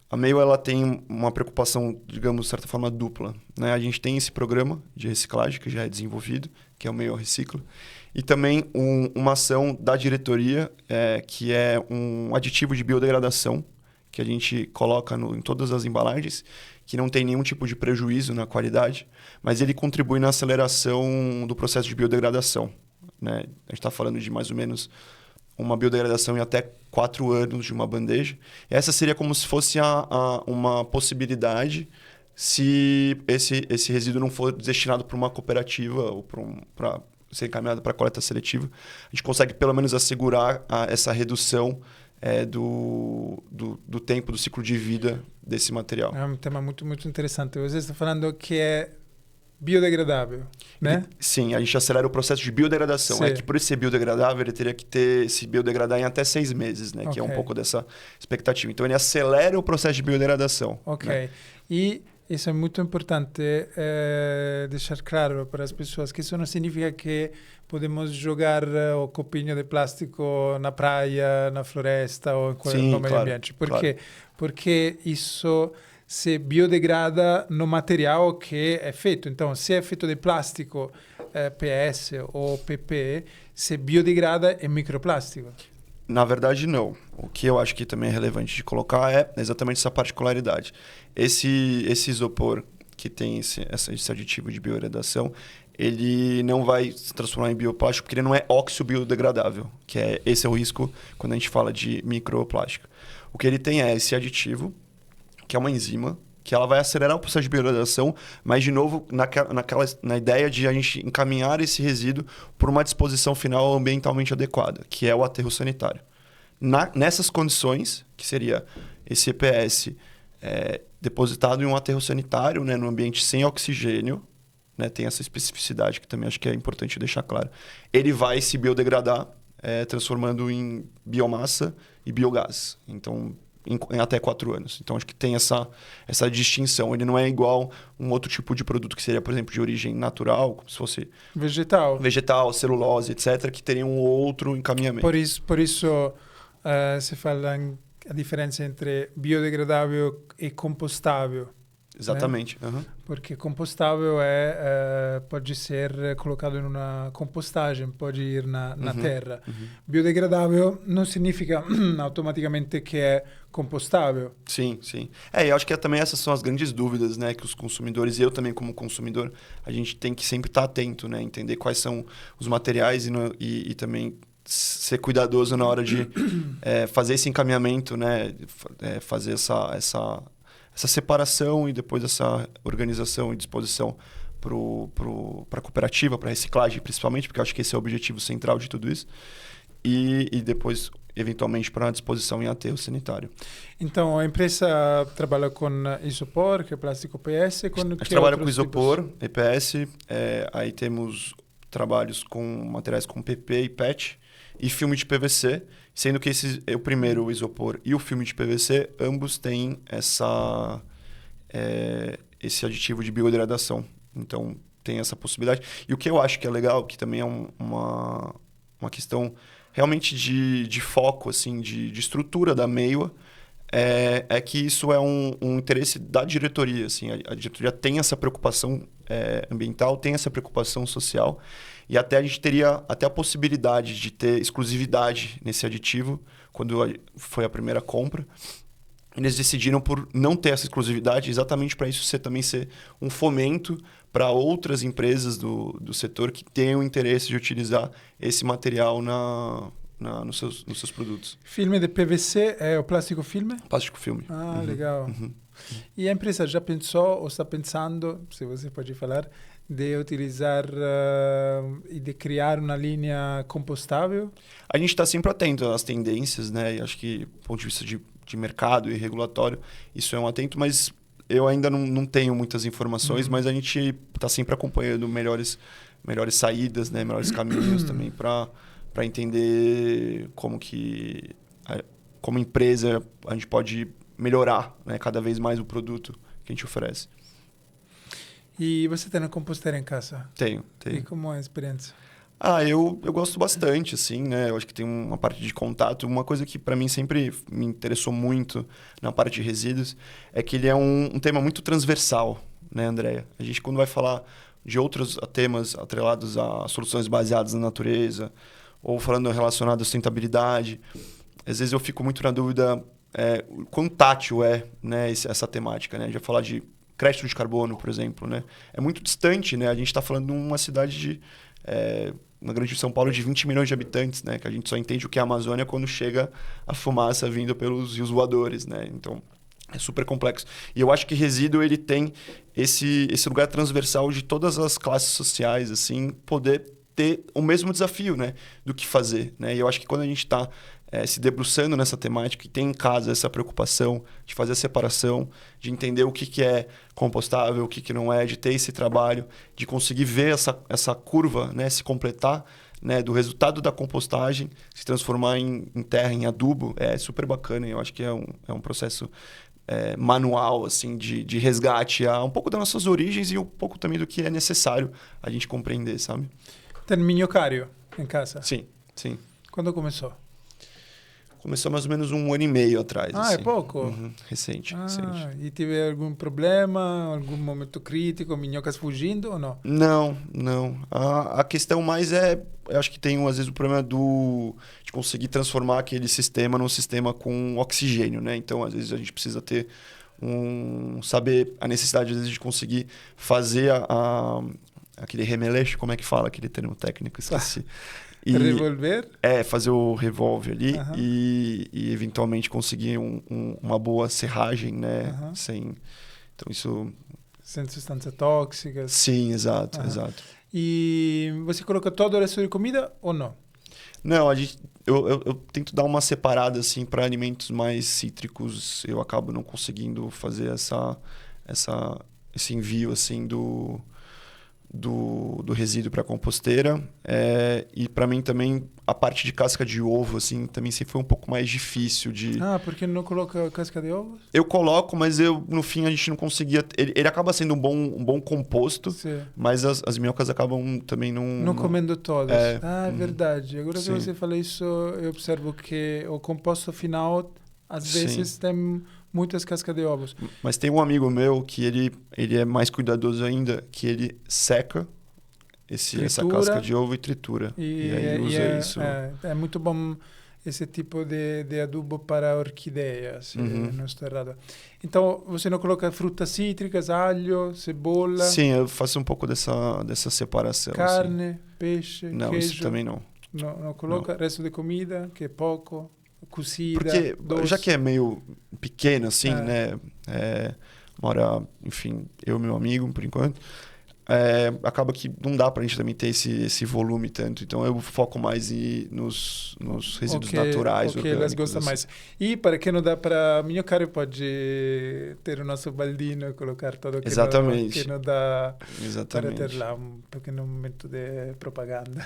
[SPEAKER 2] a Meio ela tem uma preocupação, digamos, de certa forma, dupla, né? A gente tem esse programa de reciclagem que já é desenvolvido, que é o Meio Recicla, e também uma ação da diretoria, que é um aditivo de biodegradação, que a gente coloca em todas as embalagens, que não tem nenhum tipo de prejuízo na qualidade, mas ele contribui na aceleração do processo de biodegradação, né? A gente está falando de mais ou menos uma biodegradação em até 4 anos de uma bandeja. Essa seria como se fosse uma possibilidade se esse resíduo não for destinado para uma cooperativa ou para ser encaminhado para coleta seletiva, a gente consegue pelo menos assegurar essa redução do tempo, do ciclo de vida desse material.
[SPEAKER 1] É um tema muito, muito interessante. Você está falando que é biodegradável, né?
[SPEAKER 2] Sim, a gente acelera o processo de biodegradação.
[SPEAKER 1] Sim.
[SPEAKER 2] É que por ele ser biodegradável, ele teria que se biodegradar em até 6 meses, né? Que é um pouco dessa expectativa. Então, ele acelera o processo de biodegradação.
[SPEAKER 1] Ok.
[SPEAKER 2] Né?
[SPEAKER 1] E isso é muito importante deixar claro para as pessoas que isso não significa que podemos jogar o copinho de plástico na praia, na floresta ou no meio ambiente. Por quê? Porque isso se biodegrada no material que é feito. Então, se é feito de plástico PS ou PP, se biodegrada em microplástico.
[SPEAKER 2] Na verdade, não. O que eu acho que também é relevante de colocar é exatamente essa particularidade. Esse isopor que tem esse aditivo de biodegradação, ele não vai se transformar em bioplástico porque ele não é oxo-biodegradável, esse é o risco quando a gente fala de microplástico. O que ele tem é esse aditivo, que é uma enzima, que ela vai acelerar o processo de biodegradação, mas, de novo, na ideia de a gente encaminhar esse resíduo por uma disposição final ambientalmente adequada, que é o aterro sanitário. Nessas condições, que seria esse EPS depositado em um aterro sanitário, né, no ambiente sem oxigênio, né, tem essa especificidade que também acho que é importante deixar claro, ele vai se biodegradar, transformando em biomassa e biogás. Então, em até 4 anos. Então, acho que tem essa distinção. Ele não é igual um outro tipo de produto que seria, por exemplo, de origem natural, como se fosse vegetal, celulose, etc., que teria um outro encaminhamento.
[SPEAKER 1] Por isso se fala a diferença entre biodegradável e compostável.
[SPEAKER 2] Exatamente.
[SPEAKER 1] Né?
[SPEAKER 2] Uhum.
[SPEAKER 1] Porque compostável pode ser colocado em uma compostagem, pode ir na terra. Uhum. Biodegradável não significa automaticamente que é compostável.
[SPEAKER 2] Sim, sim. Eu acho que também essas são as grandes dúvidas, né, que os consumidores, e eu também como consumidor, a gente tem que sempre estar atento, né, entender quais são os materiais e também ser cuidadoso na hora de fazer esse encaminhamento, né, fazer essa separação e depois essa organização e disposição para a cooperativa, para a reciclagem principalmente, porque eu acho que esse é o objetivo central de tudo isso, e depois, eventualmente, para a disposição em aterro sanitário.
[SPEAKER 1] Então, a empresa trabalha com isopor, que é plástico PS,
[SPEAKER 2] a gente trabalha com isopor, EPS, aí temos trabalhos com materiais com PP e PET, e filme de PVC, sendo que o primeiro, o isopor, e o filme de PVC, ambos têm esse aditivo de biodegradação. Então, tem essa possibilidade. E o que eu acho que é legal, que também é uma questão realmente de foco, assim, de estrutura da Meiwa, é que isso é um interesse da diretoria. Assim, a diretoria tem essa preocupação ambiental, tem essa preocupação social, e até a gente teria até a possibilidade de ter exclusividade nesse aditivo, quando foi a primeira compra. Eles decidiram por não ter essa exclusividade, exatamente para isso também ser um fomento para outras empresas do setor que tenham interesse de utilizar esse material nos seus produtos.
[SPEAKER 1] Filme de PVC é o plástico filme?
[SPEAKER 2] Plástico filme.
[SPEAKER 1] Ah, legal. Uhum. E a empresa já pensou ou está pensando, se você pode falar, de utilizar e de criar uma linha compostável?
[SPEAKER 2] A gente está sempre atento às tendências, né? E acho que, do ponto de vista de mercado e regulatório, isso é um atento, mas eu ainda não tenho muitas informações, mas a gente está sempre acompanhando melhores saídas, né? Melhores caminhos também para entender como empresa a gente pode melhorar, né, cada vez mais o produto que a gente oferece.
[SPEAKER 1] E você tem uma composteira em casa?
[SPEAKER 2] Tenho.
[SPEAKER 1] E como é a experiência?
[SPEAKER 2] Eu gosto bastante, assim, né? Eu acho que tem uma parte de contato. Uma coisa que para mim sempre me interessou muito na parte de resíduos é que ele é um tema muito transversal, né, Andréia? A gente, quando vai falar de outros temas atrelados a soluções baseadas na natureza, ou falando relacionado à sustentabilidade, às vezes eu fico muito na dúvida quão tátil né, essa temática, né? A gente vai falar de crédito de carbono, por exemplo, né? É muito distante, né? A gente está falando de uma cidade uma grande São Paulo de 20 milhões de habitantes, né? Que a gente só entende o que é a Amazônia quando chega a fumaça vindo pelos rios voadores, né? Então, é super complexo. E eu acho que resíduo ele tem esse lugar transversal de todas as classes sociais, assim, poder ter o mesmo desafio, né, do que fazer, né? E eu acho que quando a gente está se debruçando nessa temática e tem em casa essa preocupação de fazer a separação, de entender o que é compostável, o que não é, de ter esse trabalho, de conseguir ver essa curva, né, se completar, né, do resultado da compostagem, se transformar em terra, em adubo, é super bacana. E eu acho que é um processo manual assim, de resgate a um pouco das nossas origens e um pouco também do que é necessário a gente compreender, sabe?
[SPEAKER 1] Tem minhocário em casa?
[SPEAKER 2] Sim, sim.
[SPEAKER 1] Quando começou?
[SPEAKER 2] Começou mais ou menos 1 ano e meio atrás.
[SPEAKER 1] Ah,
[SPEAKER 2] assim.
[SPEAKER 1] é pouco?
[SPEAKER 2] Uhum. Recente.
[SPEAKER 1] E teve algum problema, algum momento crítico, minhocas fugindo ou não?
[SPEAKER 2] Não. A questão mais eu acho que tem às vezes o problema de conseguir transformar aquele sistema num sistema com oxigênio, né? Então, às vezes a gente precisa ter saber a necessidade às vezes de conseguir fazer aquele remeleixo, como é que fala aquele termo técnico? Esqueci.
[SPEAKER 1] Revolver?
[SPEAKER 2] Fazer o revolve ali
[SPEAKER 1] Uhum.
[SPEAKER 2] e eventualmente conseguir uma boa serragem, né?
[SPEAKER 1] Uhum.
[SPEAKER 2] Então isso...
[SPEAKER 1] Sem substâncias tóxicas?
[SPEAKER 2] Sim, exato.
[SPEAKER 1] E você coloca todo o resto de comida ou não?
[SPEAKER 2] Não, eu tento dar uma separada assim para alimentos mais cítricos. Eu acabo não conseguindo fazer esse envio assim do resíduo para a composteira. E para mim também a parte de casca de ovo assim também sempre foi um pouco mais difícil de...
[SPEAKER 1] Porque não coloca casca de ovos?
[SPEAKER 2] Eu coloco, mas no fim a gente não conseguia... Ele acaba sendo um bom composto,
[SPEAKER 1] Sim.
[SPEAKER 2] mas as minhocas acabam também
[SPEAKER 1] não comendo todas. É verdade. Agora
[SPEAKER 2] Sim.
[SPEAKER 1] que você fala isso, eu observo que o composto final às vezes tem muitas cascas de ovos.
[SPEAKER 2] Mas tem um amigo meu que ele é mais cuidadoso ainda, que ele seca essa casca de ovo e tritura. E aí usa isso.
[SPEAKER 1] É muito bom esse tipo de adubo para orquídeas, se não estou errado. Então, você não coloca frutas cítricas, alho, cebola?
[SPEAKER 2] Sim, eu faço um pouco dessa separação.
[SPEAKER 1] Carne,
[SPEAKER 2] assim.
[SPEAKER 1] peixe,
[SPEAKER 2] não,
[SPEAKER 1] queijo?
[SPEAKER 2] Isso também não.
[SPEAKER 1] Não coloca resto de comida, que é pouco? Cozida,
[SPEAKER 2] porque
[SPEAKER 1] doce.
[SPEAKER 2] Já que é meio pequeno assim, né, mora, enfim, eu e meu amigo por enquanto, acaba que não dá pra gente também ter esse volume tanto, então eu foco mais nos resíduos naturais,
[SPEAKER 1] orgânicos, elas gostam mais. E para quem não dá para minhocário, pode ter o nosso baldino, colocar tudo que não dá.
[SPEAKER 2] Exatamente.
[SPEAKER 1] Para ter lá um pequeno momento de propaganda.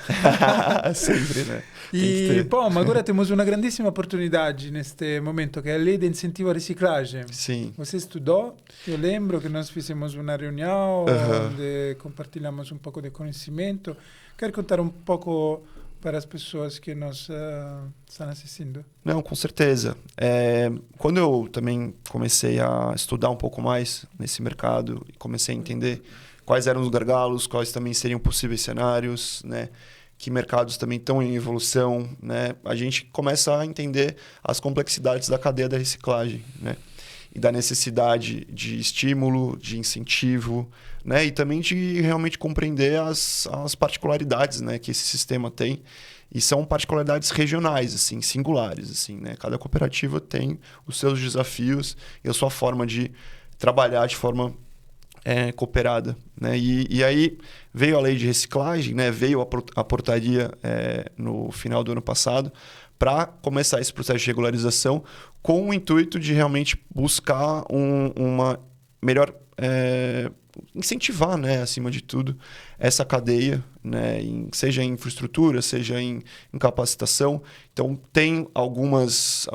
[SPEAKER 2] Sempre, né?
[SPEAKER 1] E, bom, agora temos uma grandíssima oportunidade neste momento, que é a lei de incentivo à reciclagem.
[SPEAKER 2] Sim.
[SPEAKER 1] Você estudou? Eu lembro que nós fizemos uma reunião onde compartilhamos um pouco de conhecimento. Quer contar um pouco para as pessoas que nos estão assistindo?
[SPEAKER 2] Não, com certeza. Quando eu também comecei a estudar um pouco mais nesse mercado e comecei a entender quais eram os gargalos, quais também seriam possíveis cenários, né? Que mercados também estão em evolução, né? A gente começa a entender as complexidades da cadeia da reciclagem, né? E da necessidade de estímulo, de incentivo, né? E também de realmente compreender as particularidades, né, que esse sistema tem. E são particularidades regionais, assim, singulares, assim, né? Cada cooperativa tem os seus desafios e a sua forma de trabalhar de forma cooperada, né? E aí veio a lei de reciclagem, né? Veio a portaria no final do ano passado para começar esse processo de regularização com o intuito de realmente buscar uma melhor... incentivar, né, acima de tudo, essa cadeia, né, seja em infraestrutura, seja em capacitação. Então, tem algumas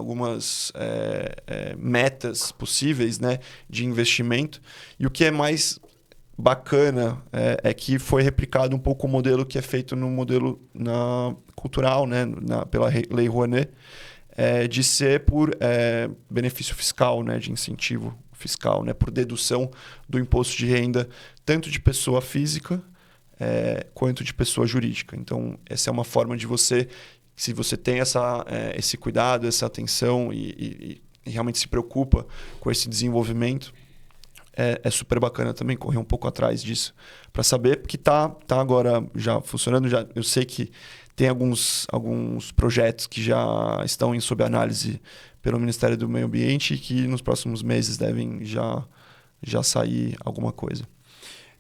[SPEAKER 2] metas possíveis, né, de investimento. E o que é mais bacana é que foi replicado um pouco o modelo que é feito no modelo cultural, né, pela Lei Rouanet, de ser por benefício fiscal, né, de incentivo fiscal, né, por dedução do imposto de renda, tanto de pessoa física quanto de pessoa jurídica. Então, essa é uma forma de você, se você tem esse cuidado, essa atenção e realmente se preocupa com esse desenvolvimento, é super bacana também correr um pouco atrás disso, para saber, porque tá agora já funcionando. Eu sei que tem alguns projetos que já estão sob análise pelo Ministério do Meio Ambiente e que nos próximos meses devem já sair alguma coisa.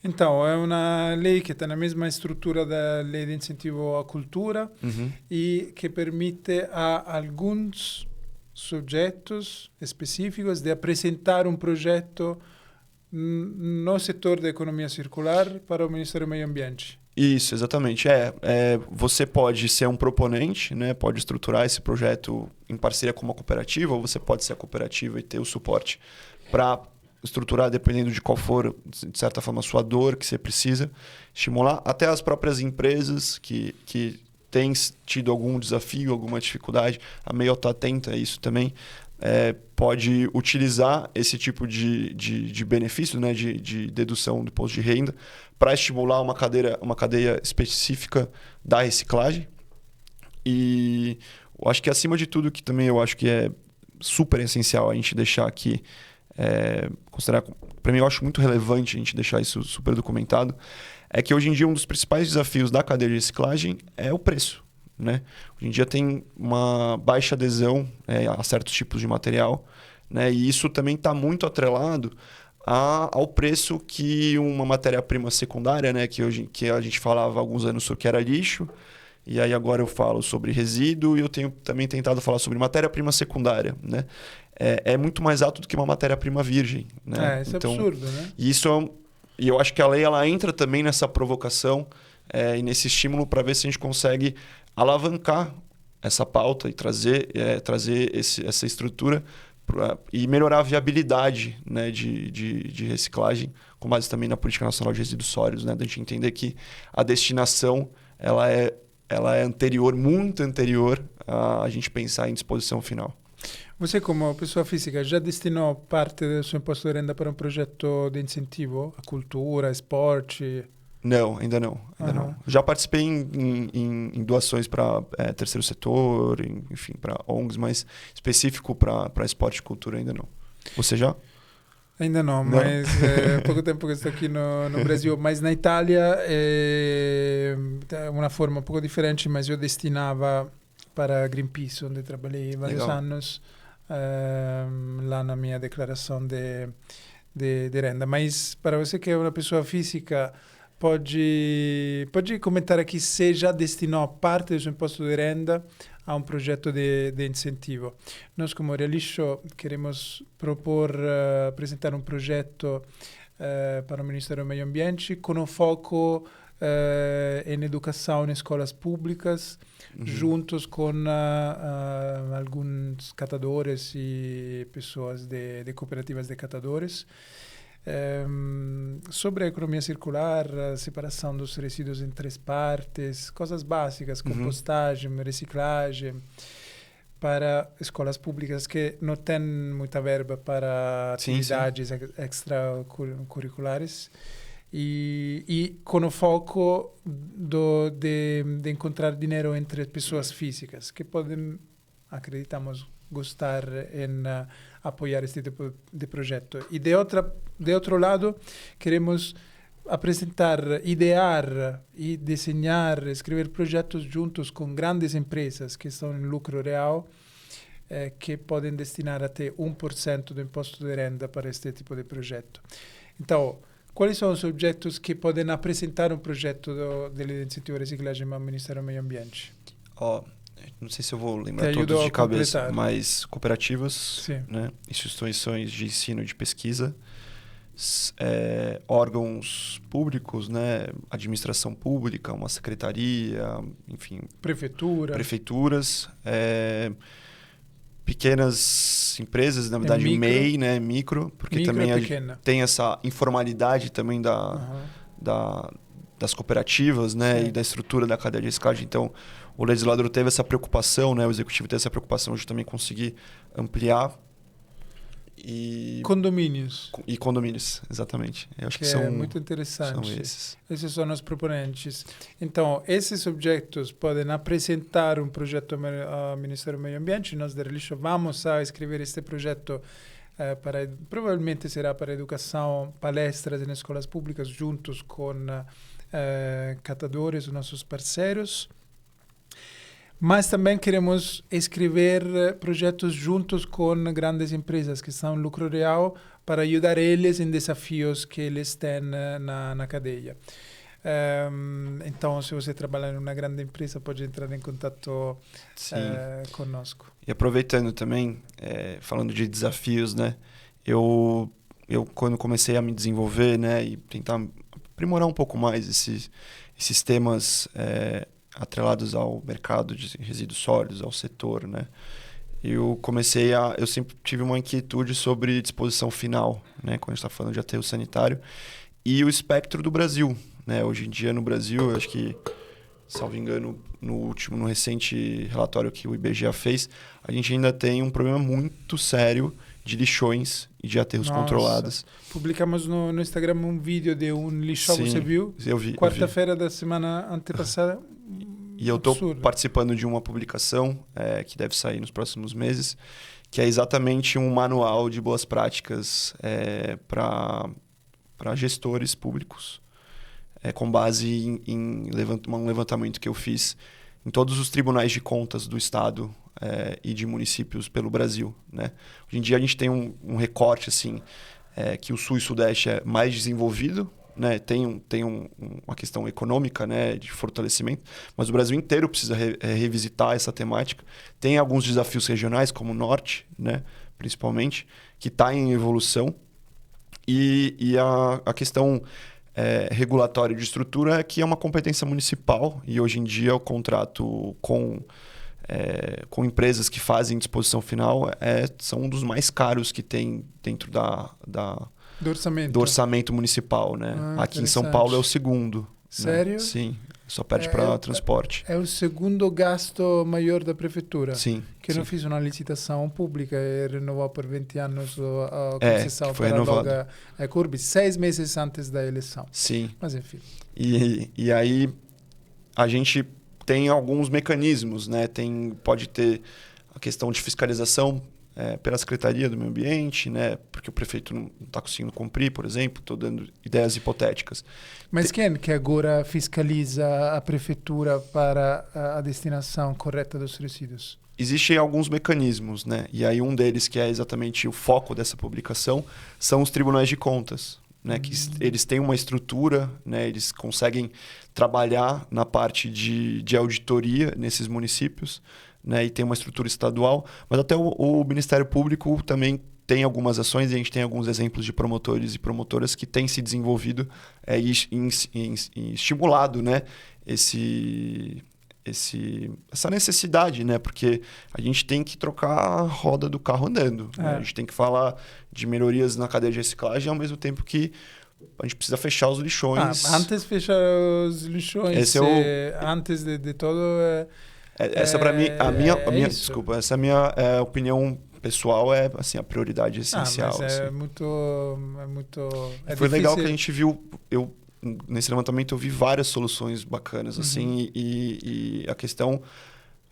[SPEAKER 1] Então, é uma lei que tem a mesma estrutura da lei de incentivo à cultura e que permite a alguns sujeitos específicos de apresentar um projeto no setor da economia circular para o Ministério do Meio Ambiente.
[SPEAKER 2] Isso, exatamente. Você pode ser um proponente, né? Pode estruturar esse projeto em parceria com uma cooperativa, ou você pode ser a cooperativa e ter o suporte para estruturar, dependendo de qual for, de certa forma, a sua dor que você precisa, estimular. Até as próprias empresas que têm tido algum desafio, alguma dificuldade, a MEIO está atenta a isso também, pode utilizar esse tipo de benefício, né, de dedução do imposto de renda para estimular uma cadeia específica da reciclagem. E eu acho que, acima de tudo, que também eu acho que é super essencial a gente deixar aqui, considerar, para mim eu acho muito relevante a gente deixar isso super documentado, é que hoje em dia um dos principais desafios da cadeia de reciclagem é o preço. Né? Hoje em dia tem uma baixa adesão a certos tipos de material, né? E isso também está muito atrelado ao preço que uma matéria-prima secundária, né? que a gente falava há alguns anos sobre que era lixo, e aí agora eu falo sobre resíduo e eu tenho também tentado falar sobre matéria-prima secundária. Né? É muito mais alto do que uma matéria-prima virgem. Né?
[SPEAKER 1] Isso é absurdo, né?
[SPEAKER 2] E eu acho que a lei ela entra também nessa provocação e nesse estímulo para ver se a gente consegue alavancar essa pauta e trazer essa estrutura e melhorar a viabilidade, né, de reciclagem, com base também na Política Nacional de Resíduos Sólidos, né, da gente entender que a destinação ela é anterior, muito anterior a gente pensar em disposição final.
[SPEAKER 1] Você, como pessoa física, já destinou parte do seu imposto de renda para um projeto de incentivo à cultura, esporte?
[SPEAKER 2] Não, ainda não. Já participei em doações para terceiro setor, enfim, para ONGs, mas específico para esporte e cultura ainda não. Você já?
[SPEAKER 1] Ainda não, mas há pouco tempo que estou aqui no Brasil. Mas na Itália é uma forma um pouco diferente, mas eu destinava para a Greenpeace, onde trabalhei vários anos, lá na minha declaração de renda. Mas para você que é uma pessoa física, pode comentar aqui se já destinou parte do seu imposto de renda a um projeto de incentivo. Nós, como Realisho, queremos apresentar um projeto para o Ministério do Meio Ambiente com um foco em educação em escolas públicas, juntos com alguns catadores e pessoas de cooperativas de catadores. Sobre a economia circular, a separação dos resíduos em 3 partes, coisas básicas, compostagem, reciclagem, para escolas públicas que não têm muita verba para atividades extracurriculares e com o foco de encontrar dinheiro entre pessoas físicas que podem, acreditamos, gostar em apoiar este tipo de projeto. E de outro lado, queremos apresentar, idear e desenhar, escrever projetos juntos com grandes empresas que estão em lucro real, que podem destinar até 1% do imposto de renda para este tipo de projeto. Então, quais são os objetos que podem apresentar um projeto de incentivo à reciclagem ao Ministério do Meio Ambiente?
[SPEAKER 2] Não sei se eu vou lembrar todos de cabeça,
[SPEAKER 1] completar.
[SPEAKER 2] Mas cooperativas, né? Instituições de ensino e de pesquisa, órgãos públicos, né? Administração pública, uma secretaria, enfim... Prefeituras, pequenas empresas, na verdade MEI, né? Micro, porque também tem essa informalidade também das cooperativas, né? E da estrutura da cadeia de reciclagem. Então, o legislador teve essa preocupação, né? O executivo teve essa preocupação de também conseguir ampliar.
[SPEAKER 1] Condomínios.
[SPEAKER 2] E condomínios, exatamente. Eu acho que
[SPEAKER 1] é muito interessante.
[SPEAKER 2] São esses.
[SPEAKER 1] Esses são os proponentes. Então, esses objetos podem apresentar um projeto ao Ministério do Meio Ambiente. Nós, da Realisho, vamos a escrever este projeto provavelmente será para educação, palestras em escolas públicas, juntos com catadores, nossos parceiros. Mas também queremos escrever projetos juntos com grandes empresas que são lucro real para ajudar eles em desafios que eles têm na cadeia. Então, se você trabalha em uma grande empresa, pode entrar em contato conosco.
[SPEAKER 2] E aproveitando também, falando de desafios, né? Eu quando comecei a me desenvolver, né, e tentar aprimorar um pouco mais esses temas atrelados ao mercado de resíduos sólidos, ao setor, né? Eu sempre tive uma inquietude sobre disposição final, né, quando a gente está falando de aterro sanitário, e o espectro do Brasil, né? Hoje em dia no Brasil, eu acho que, salvo engano, no recente relatório que o IBGE fez, a gente ainda tem um problema muito sério de lixões e de aterros controlados.
[SPEAKER 1] Publicamos no Instagram um vídeo de um lixão,
[SPEAKER 2] Sim,
[SPEAKER 1] você viu?
[SPEAKER 2] Eu vi.
[SPEAKER 1] Quarta-feira da semana antepassada.
[SPEAKER 2] E eu estou participando de uma publicação que deve sair nos próximos meses, que é exatamente um manual de boas práticas para gestores públicos, com base em um levantamento que eu fiz em todos os tribunais de contas do Estado e de municípios pelo Brasil, né? Hoje em dia a gente tem um recorte assim, que o Sul e o Sudeste é mais desenvolvido, né? Tem uma questão econômica, né, de fortalecimento, mas o Brasil inteiro precisa revisitar essa temática. Tem alguns desafios regionais, como o Norte, né, principalmente, que está em evolução. E a questão regulatória de estrutura que é uma competência municipal, e hoje em dia o contrato com empresas que fazem disposição final são um dos mais caros que tem dentro do orçamento municipal, né? Aqui em São Paulo é o segundo.
[SPEAKER 1] Sério?
[SPEAKER 2] Né? Sim, só perde para transporte.
[SPEAKER 1] É o segundo gasto maior da prefeitura.
[SPEAKER 2] Sim.
[SPEAKER 1] Que não fiz uma licitação pública e renovou por 20 anos a concessão para logo a Curbis, 6 meses antes da eleição.
[SPEAKER 2] Sim.
[SPEAKER 1] Mas enfim.
[SPEAKER 2] E aí a gente tem alguns mecanismos, né? Pode ter a questão de fiscalização pela Secretaria do Meio Ambiente, né? Porque o prefeito não está conseguindo cumprir, por exemplo. Estou dando ideias hipotéticas.
[SPEAKER 1] Mas quem que agora fiscaliza a prefeitura para a destinação correta dos resíduos?
[SPEAKER 2] Existem alguns mecanismos, né? E aí um deles, que é exatamente o foco dessa publicação, são os tribunais de contas, né? Que eles têm uma estrutura, né? Eles conseguem trabalhar na parte de auditoria nesses municípios, né? E tem uma estrutura estadual, mas até o Ministério Público também tem algumas ações, e a gente tem alguns exemplos de promotores e promotoras que têm se desenvolvido e estimulado, né? Essa necessidade, né? Porque a gente tem que trocar a roda do carro andando. Né? A gente tem que falar de melhorias na cadeia de reciclagem ao mesmo tempo que a gente precisa fechar os lixões.
[SPEAKER 1] Antes de fechar os lixões, antes de todo...
[SPEAKER 2] Essa para mim, desculpa, essa é a minha opinião pessoal, assim, a prioridade essencial.
[SPEAKER 1] Mas
[SPEAKER 2] assim.
[SPEAKER 1] é muito
[SPEAKER 2] Foi
[SPEAKER 1] difícil.
[SPEAKER 2] legal que a gente viu, nesse levantamento eu vi várias soluções bacanas, assim, e a questão...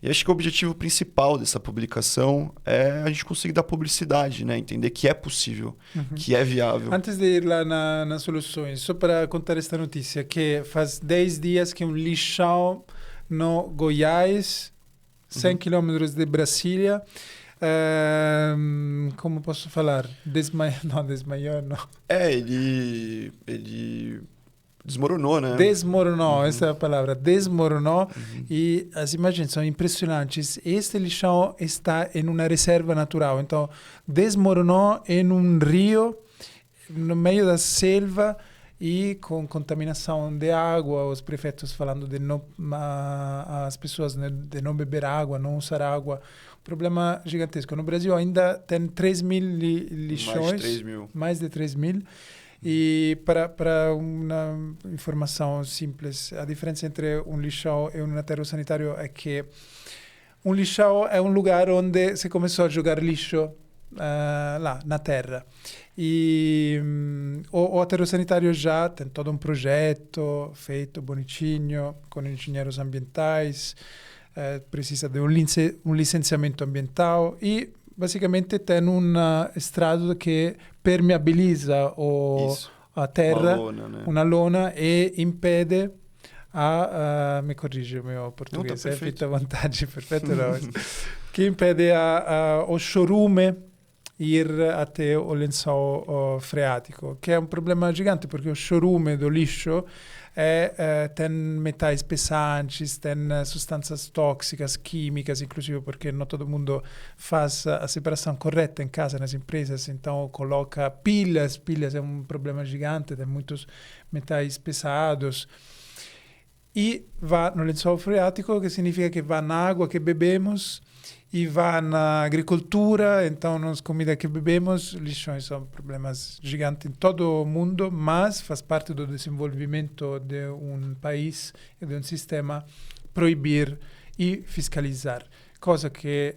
[SPEAKER 2] E acho que o objetivo principal dessa publicação é a gente conseguir dar publicidade, né? Entender que é possível, que é viável.
[SPEAKER 1] Antes de ir lá nas soluções, só para contar esta notícia, que faz 10 dias que um lixão no Goiás, 100 quilômetros de Brasília, como posso falar? Desmaiou, não.
[SPEAKER 2] Ele desmoronou, né?
[SPEAKER 1] Desmoronou, essa é a palavra. Desmoronou e as imagens são impressionantes. Este lixão está em uma reserva natural. Então, desmoronou em um rio, no meio da selva, e com contaminação de água, os prefeitos falando de as pessoas, né, de não beber água, não usar água. Problema gigantesco. No Brasil ainda tem 3 mil lixões. Mais de 3 mil. E para uma informação simples, a diferença entre um lixão e um aterro sanitário é que um lixão é um lugar onde se começou a jogar lixo lá na terra. E o aterro sanitário já tem todo um projeto feito bonitinho, com engenheiros ambientais, precisa de um licenciamento ambiental e basicamente tem estrado que permeabiliza a terra, uma lona, e impede me corrige o meu português, fica à vontade, perfeito, que impede o chorume ir até o lençol freático, que é um problema gigante, porque o chorume do lixo tem metais pesantes, tem substâncias tóxicas, químicas, inclusive porque não todo mundo faz a separação correta em casa, nas empresas, então coloca pilhas é um problema gigante, tem muitos metais pesados. E vai no lençol freático, que significa que vai na água que bebemos e vai na agricultura, então nas comidas que bebemos. Lixões são problemas gigantes em todo o mundo, mas faz parte do desenvolvimento de um país e de um sistema proibir e fiscalizar, coisa que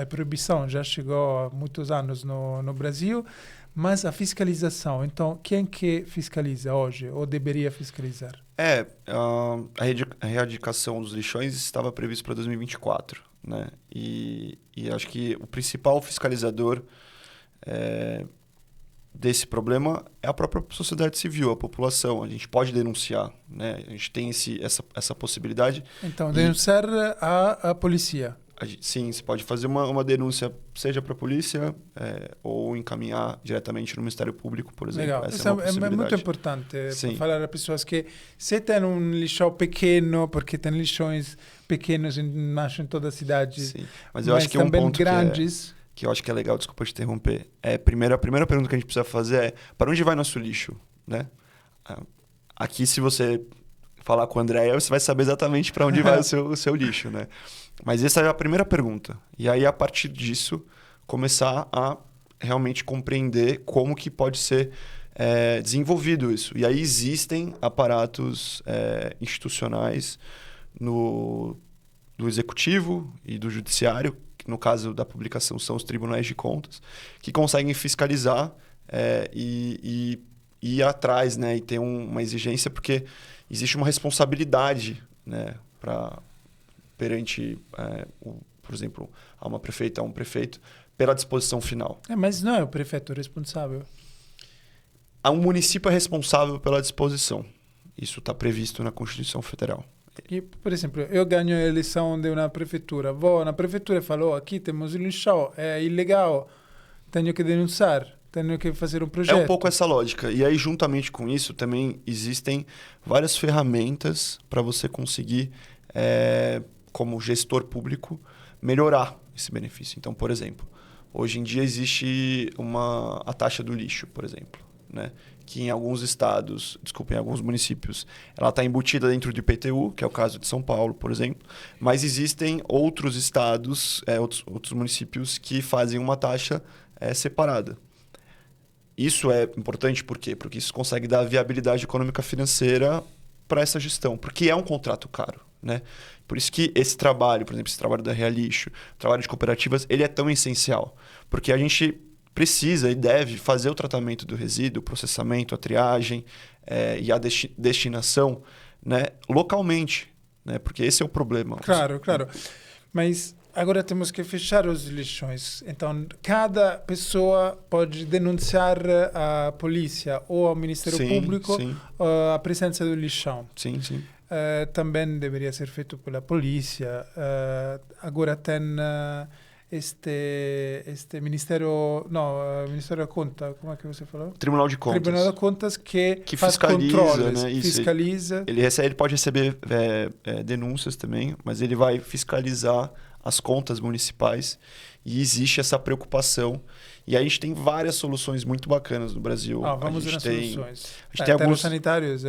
[SPEAKER 1] a proibição já chegou há muitos anos no Brasil, mas a fiscalização, então quem que fiscaliza hoje ou deveria fiscalizar?
[SPEAKER 2] A erradicação dos lixões estava prevista para 2024, né? E acho que o principal fiscalizador desse problema é a própria sociedade civil, a população. A gente pode denunciar, né? A gente tem essa possibilidade.
[SPEAKER 1] Então, denunciar a polícia.
[SPEAKER 2] Sim, você pode fazer uma denúncia, seja para a polícia ou encaminhar diretamente no Ministério Público, por exemplo.
[SPEAKER 1] Legal.
[SPEAKER 2] Essa
[SPEAKER 1] é muito importante para falar a pessoas que se tem um lixão pequeno, porque tem lixões pequenos em toda a cidade,
[SPEAKER 2] sim. Mas eu acho que é um ponto
[SPEAKER 1] grandes.
[SPEAKER 2] Que eu acho que é legal, desculpa te interromper. A primeira pergunta que a gente precisa fazer é: para onde vai nosso lixo? Né? Aqui, se você falar com o André, você vai saber exatamente para onde vai o seu lixo, né? Mas essa é a primeira pergunta. E aí, a partir disso, começar a realmente compreender como que pode ser desenvolvido isso. E aí existem aparatos institucionais do executivo e do judiciário, que no caso da publicação são os tribunais de contas, que conseguem fiscalizar e ir atrás, né? E ter uma exigência, porque existe uma responsabilidade, né? Perante, por exemplo, a uma prefeita, a um prefeito, pela disposição final.
[SPEAKER 1] Mas não é o prefeito responsável?
[SPEAKER 2] Um município é responsável pela disposição. Isso está previsto na Constituição Federal.
[SPEAKER 1] E, por exemplo, eu ganho a eleição de uma prefeitura. Vou na prefeitura e falo: aqui temos um lixão, é ilegal, tenho que denunciar, tenho que fazer um projeto.
[SPEAKER 2] É um pouco essa lógica. E aí, juntamente com isso, também existem várias ferramentas para você conseguir... como gestor público, melhorar esse benefício. Então, por exemplo, hoje em dia existe a taxa do lixo, por exemplo, né? Que em alguns em alguns municípios, ela está embutida dentro do IPTU, que é o caso de São Paulo, por exemplo, mas existem outros estados, outros municípios que fazem uma taxa separada. Isso é importante por quê? Porque isso consegue dar viabilidade econômica financeira para essa gestão, porque é um contrato caro, né? Por isso que esse trabalho, por exemplo, esse trabalho da Realixo, o trabalho de cooperativas, ele é tão essencial. Porque a gente precisa e deve fazer o tratamento do resíduo, o processamento, a triagem e a destinação, né, localmente, né? Porque esse é o problema.
[SPEAKER 1] Claro. Mas agora temos que fechar os lixões. Então, cada pessoa pode denunciar à polícia ou ao Ministério Público a presença do lixão.
[SPEAKER 2] Sim.
[SPEAKER 1] Também deveria ser feito pela polícia. Agora tem este Ministério da Conta, como é que você falou?
[SPEAKER 2] Tribunal de Contas.
[SPEAKER 1] Tribunal de Contas que faz
[SPEAKER 2] fiscaliza,
[SPEAKER 1] controles,
[SPEAKER 2] né? Isso,
[SPEAKER 1] fiscaliza.
[SPEAKER 2] Ele pode receber denúncias também, mas ele vai fiscalizar as contas municipais e existe essa preocupação. E aí a gente tem várias soluções muito bacanas no Brasil.
[SPEAKER 1] Vamos ver as soluções.
[SPEAKER 2] A gente tem alguns
[SPEAKER 1] sanitários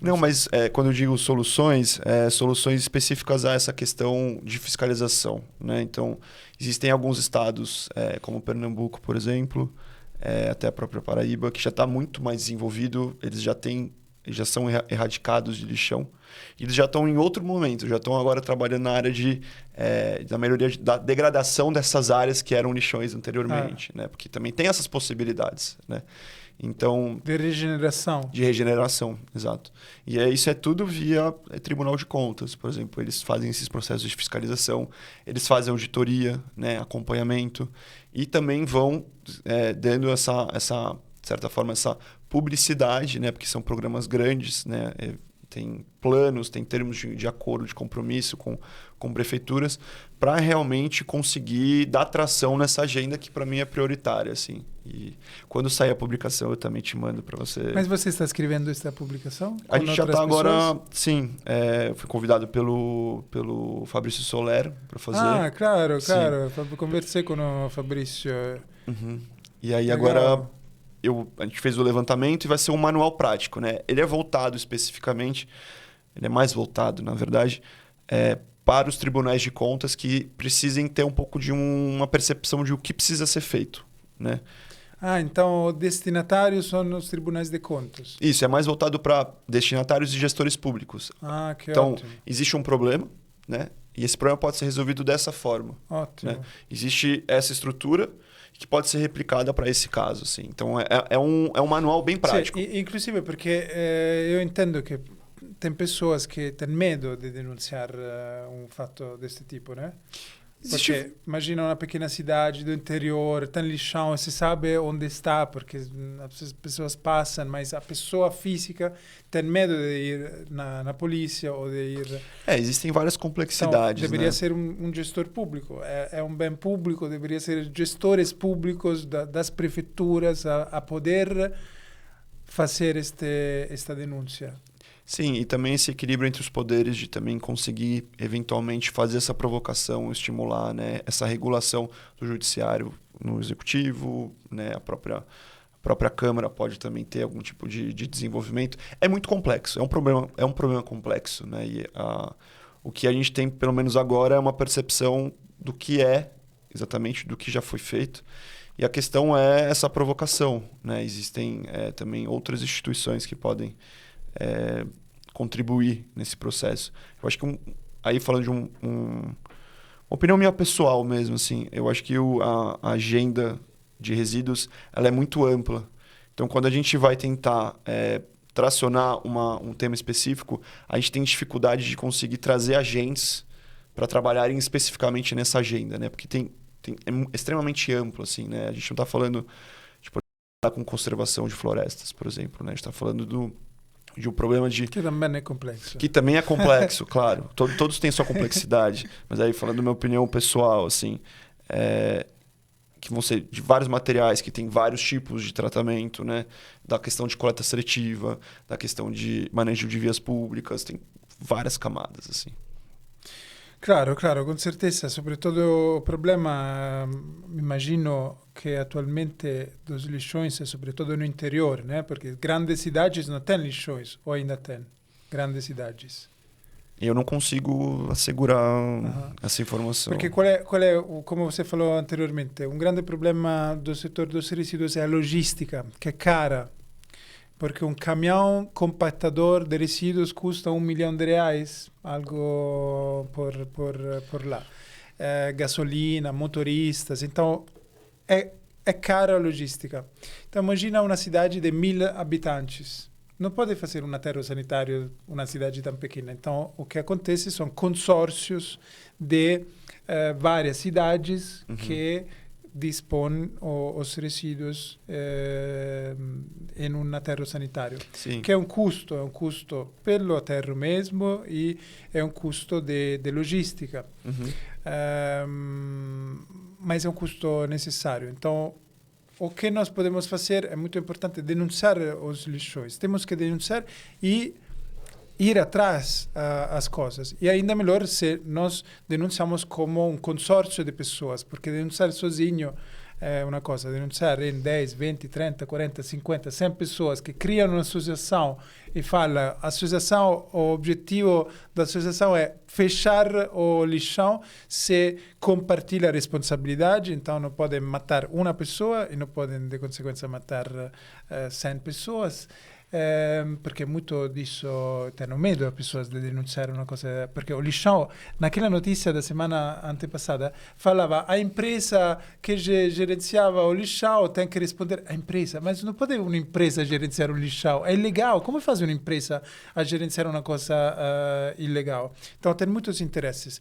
[SPEAKER 2] Não, mas quando eu digo soluções, soluções específicas a essa questão de fiscalização, né? Então, existem alguns estados, como Pernambuco, por exemplo, até a própria Paraíba, que já está muito mais desenvolvido, eles já são erradicados de lixão. E eles já estão em outro momento, já estão agora trabalhando na área da melhoria, da degradação dessas áreas que eram lixões anteriormente, né? Porque também tem essas possibilidades, né? Então...
[SPEAKER 1] De regeneração.
[SPEAKER 2] De regeneração, exato. E isso é tudo via Tribunal de Contas, por exemplo. Eles fazem esses processos de fiscalização, eles fazem auditoria, né? Acompanhamento, e também vão dando de certa forma, essa publicidade, né? Porque são programas grandes, né? tem planos, tem termos de acordo, de compromisso com prefeituras, para realmente conseguir dar tração nessa agenda que para mim é prioritária, assim. E quando sair a publicação, eu também te mando para você.
[SPEAKER 1] Mas você está escrevendo essa publicação?
[SPEAKER 2] A gente já está agora, sim. Fui convidado pelo Fabrício Soler para fazer.
[SPEAKER 1] Ah, claro. Conversei com o Fabrício.
[SPEAKER 2] Uhum. E aí
[SPEAKER 1] Legal.
[SPEAKER 2] agora a gente fez o levantamento e vai ser um manual prático, né? Ele é voltado especificamente, ele é mais voltado, na verdade, para os tribunais de contas que precisem ter um pouco de uma percepção de o que precisa ser feito, né?
[SPEAKER 1] Ah, então o destinatário são os tribunais de contas.
[SPEAKER 2] Isso, é mais voltado para destinatários e gestores públicos.
[SPEAKER 1] Ah, que
[SPEAKER 2] Então,
[SPEAKER 1] ótimo.
[SPEAKER 2] existe um problema, né? E esse problema pode ser resolvido dessa forma.
[SPEAKER 1] Ótimo.
[SPEAKER 2] Né? Existe essa estrutura que pode ser replicada para esse caso. Assim. Então, é um manual bem prático.
[SPEAKER 1] Sì, inclusive perché io intendo che tem pessoas que têm medo de denunciar um fato desse tipo, né? Porque imagina uma pequena cidade do interior, tem lixão, você sabe onde está, porque as pessoas passam, mas a pessoa física tem medo de ir na polícia ou de ir...
[SPEAKER 2] Existem várias complexidades.
[SPEAKER 1] Então, deveria
[SPEAKER 2] né?
[SPEAKER 1] ser um gestor público, é um bem público, deveria ser gestores públicos das prefeituras a poder fazer esta denúncia.
[SPEAKER 2] Sim, e também esse equilíbrio entre os poderes de também conseguir, eventualmente, fazer essa provocação, estimular, né, essa regulação do judiciário no executivo, né, a própria Câmara pode também ter algum tipo de desenvolvimento. É muito complexo, é um problema complexo. Né, e o que a gente tem, pelo menos agora, é uma percepção do que é, exatamente do que já foi feito. E a questão é essa provocação. Né? Existem também outras instituições que podem contribuir nesse processo. Eu acho que aí falando de uma opinião minha pessoal mesmo, assim, eu acho que a agenda de resíduos ela é muito ampla. Então, quando a gente vai tentar tracionar um tema específico, a gente tem dificuldade de conseguir trazer agentes para trabalharem especificamente nessa agenda, né? Porque é extremamente amplo, assim, né? A gente não está falando com conservação de florestas, por exemplo, né? A gente está falando de um problema de...
[SPEAKER 1] Que também é complexo.
[SPEAKER 2] Que também é complexo, claro. Todos têm sua complexidade. Mas aí, falando da minha opinião pessoal, assim, que vão ser de vários materiais, que tem vários tipos de tratamento, né? Da questão de coleta seletiva, da questão de manejo de vias públicas, tem várias camadas, assim.
[SPEAKER 1] Claro, com certeza. Sobretudo o problema, imagino que atualmente dos lixões é sobretudo no interior, né? Porque grandes cidades não têm lixões, ou ainda têm grandes cidades.
[SPEAKER 2] Eu não consigo assegurar essa informação.
[SPEAKER 1] Porque qual é, como você falou anteriormente, um grande problema do setor dos resíduos é a logística, que é cara. Porque um caminhão compactador de resíduos custa R$1 milhão, algo por lá. Gasolina, motoristas, então é cara a logística. Então imagina uma cidade de 1.000 habitantes. Não pode fazer um aterro sanitário uma cidade tão pequena. Então o que acontece são consórcios de várias cidades que dispõem os resíduos em um aterro sanitário.
[SPEAKER 2] Sim.
[SPEAKER 1] Que é um custo pelo aterro mesmo e é um custo de logística. Mas é um custo necessário. Então, o que nós podemos fazer é muito importante denunciar os lixões. Temos que denunciar e ir atrás as coisas. E ainda melhor se nós denunciamos como um consórcio de pessoas, porque denunciar sozinho é uma coisa, denunciar em 10, 20, 30, 40, 50, 100 pessoas que criam uma associação e falam, o objetivo da associação é fechar o lixão, se compartilha a responsabilidade, então não podem matar uma pessoa e não podem, de consequência, matar 100 pessoas. Perché molto disso hanno medo a pessoas de denunciare una cosa, perché o lixão, naquela notícia da semana antepassada, falava a empresa que gerenciava o lixão tem que responder a empresa, mas não pode uma empresa gerenciar o lixão, é ilegal, como faz uma empresa a gerenciar uma coisa ilegal? Então tem muitos interesses.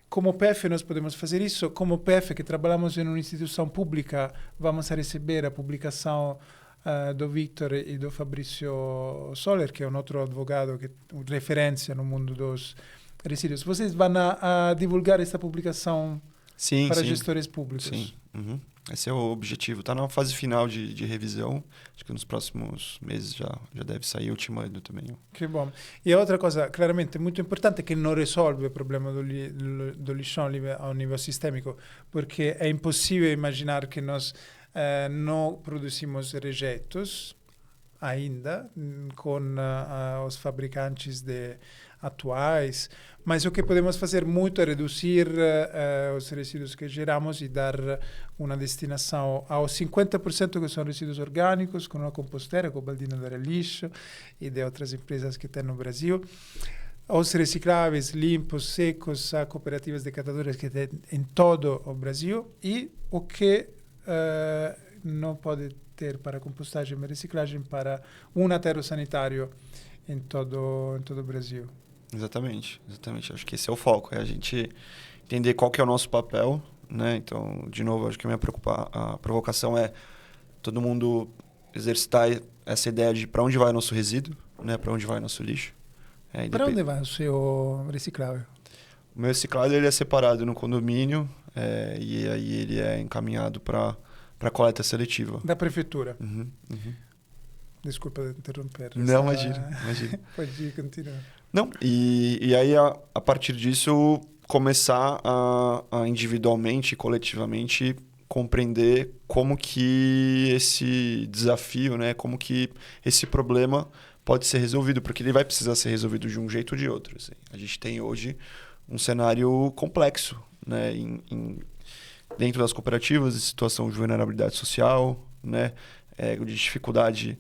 [SPEAKER 1] Como PF nós podemos fazer isso, como PF que trabalhamos em uma instituição pública, vamos a receber a publicação do Victor e do Fabrício Soler, que é um outro advogado que referência no mundo dos resíduos. Vocês vão a divulgar essa publicação para gestores públicos?
[SPEAKER 2] Sim. Uhum. Esse é o objetivo. Está na fase final de revisão. Acho que nos próximos meses já deve sair. Eu te mando também.
[SPEAKER 1] Que bom. E a outra cosa, claramente, muito importante, che non risolve il problema do lixão a um nível sistêmico, porque é impossível imaginar que nós não produzimos rejeitos ainda com os fabricantes atuais, mas o que podemos fazer muito é reduzir os resíduos que geramos e dar uma destinação aos 50% que são resíduos orgânicos, com uma composteira, com o Baldino da Relixo e de outras empresas que tem no Brasil, aos recicláveis limpos, secos, a cooperativas de catadores que tem em todo o Brasil, e o que não pode ter para compostagem e reciclagem para um aterro sanitário em todo o Brasil.
[SPEAKER 2] Exatamente. Acho que esse é o foco, é a gente entender qual que é o nosso papel, né? Então, de novo, acho que a provocação é todo mundo exercitar essa ideia de para onde vai o nosso resíduo, né? Para onde vai o nosso lixo.
[SPEAKER 1] Para onde vai o seu reciclável?
[SPEAKER 2] O meu reciclável ele é separado no condomínio e aí ele é encaminhado para coleta seletiva.
[SPEAKER 1] Da prefeitura?
[SPEAKER 2] Uhum.
[SPEAKER 1] Desculpa interromper.
[SPEAKER 2] Não, imagina.
[SPEAKER 1] Pode continuar.
[SPEAKER 2] Não, e aí a partir disso começar a individualmente, coletivamente compreender como que esse desafio, né, como que esse problema pode ser resolvido, porque ele vai precisar ser resolvido de um jeito ou de outro. Assim. A gente tem hoje um cenário complexo, né, dentro das cooperativas, de situação de vulnerabilidade social, né, de dificuldade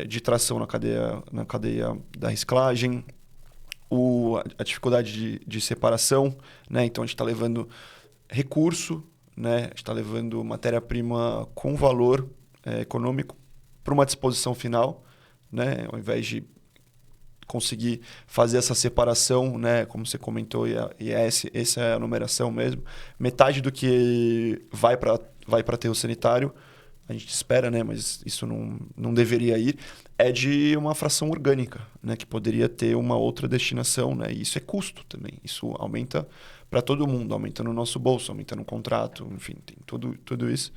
[SPEAKER 2] de tração na cadeia da reciclagem, a dificuldade de separação, né? Então a gente está levando recurso, né? A gente está levando matéria-prima com valor econômico para uma disposição final, né? Ao invés de conseguir fazer essa separação, né? Como você comentou, essa é a numeração mesmo. Metade do que vai para aterro sanitário, a gente espera, né? Mas isso não deveria ir, é de uma fração orgânica, né? Que poderia ter uma outra destinação, né? E isso é custo também. Isso aumenta para todo mundo, aumenta no nosso bolso, aumenta no contrato, enfim, tem tudo isso.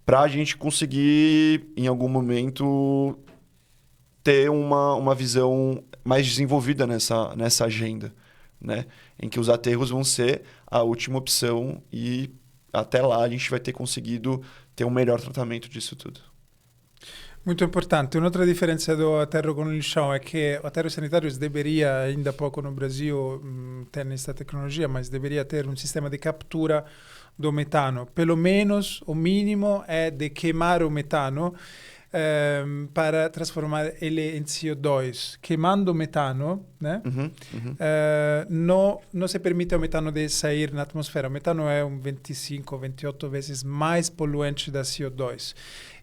[SPEAKER 2] Para a gente conseguir, em algum momento, ter uma visão mais desenvolvida nessa agenda, né? Em que os aterros vão ser a última opção e até lá a gente vai ter conseguido ter um melhor tratamento disso tudo.
[SPEAKER 1] Muito importante. Un'altra differenza do aterro con il lixão é que o aterro sanitário deveria, ainda pouco no Brasil, ter essa tecnologia, mas deveria ter um sistema de captura do metano. Pelo menos, o mínimo é de queimar o metano para transformar ele em CO2. Queimando o metano, né? Não se permite ao metano de sair na atmosfera. O metano é 25, 28 vezes mais poluente da CO2.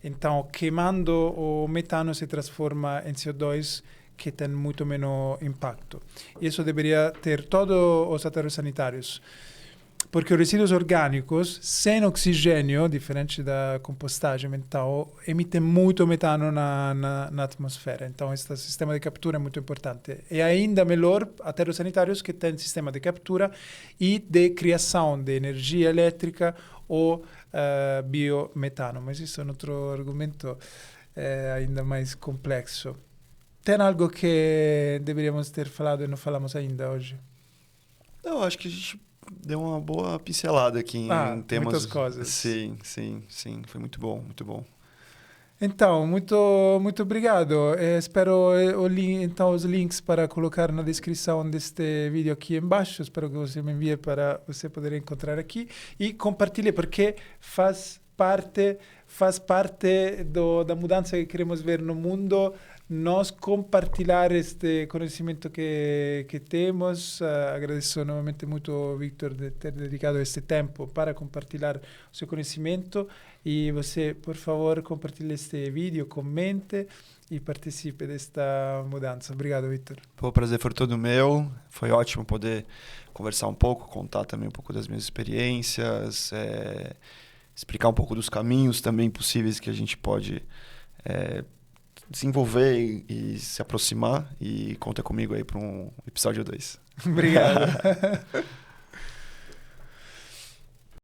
[SPEAKER 1] Então, queimando o metano se transforma em CO2 que tem muito menos impacto. Isso deveria ter todos os aterros sanitários. Porque os resíduos orgânicos, sem oxigênio, diferente da compostagem mental, emitem muito metano na atmosfera. Então, esse sistema de captura é muito importante. E ainda melhor, aterros sanitários que têm sistema de captura e de criação de energia elétrica ou biometano. Mas isso é um outro argumento ainda mais complexo. Tem algo que deveríamos ter falado e não falamos ainda hoje?
[SPEAKER 2] Eu acho que a gente deu uma boa pincelada aqui em temas.
[SPEAKER 1] Muitas coisas.
[SPEAKER 2] Sim. Foi muito bom, muito bom.
[SPEAKER 1] Então, muito obrigado. Espero então os links para colocar na descrição deste vídeo aqui embaixo. Espero que você me envie para você poder encontrar aqui e compartilhe, porque faz parte da mudança que queremos ver no mundo. Nós compartilhar este conhecimento que temos. Agradeço novamente muito, Victor, de ter dedicado este tempo para compartilhar o seu conhecimento. E você, por favor, compartilhe este vídeo, comente e participe desta mudança. Obrigado, Victor.
[SPEAKER 2] O prazer foi todo meu. Foi ótimo poder conversar um pouco, contar também um pouco das minhas experiências, explicar um pouco dos caminhos também possíveis que a gente pode desenvolver e se aproximar. E conta comigo aí para um episódio 2.
[SPEAKER 1] Obrigado.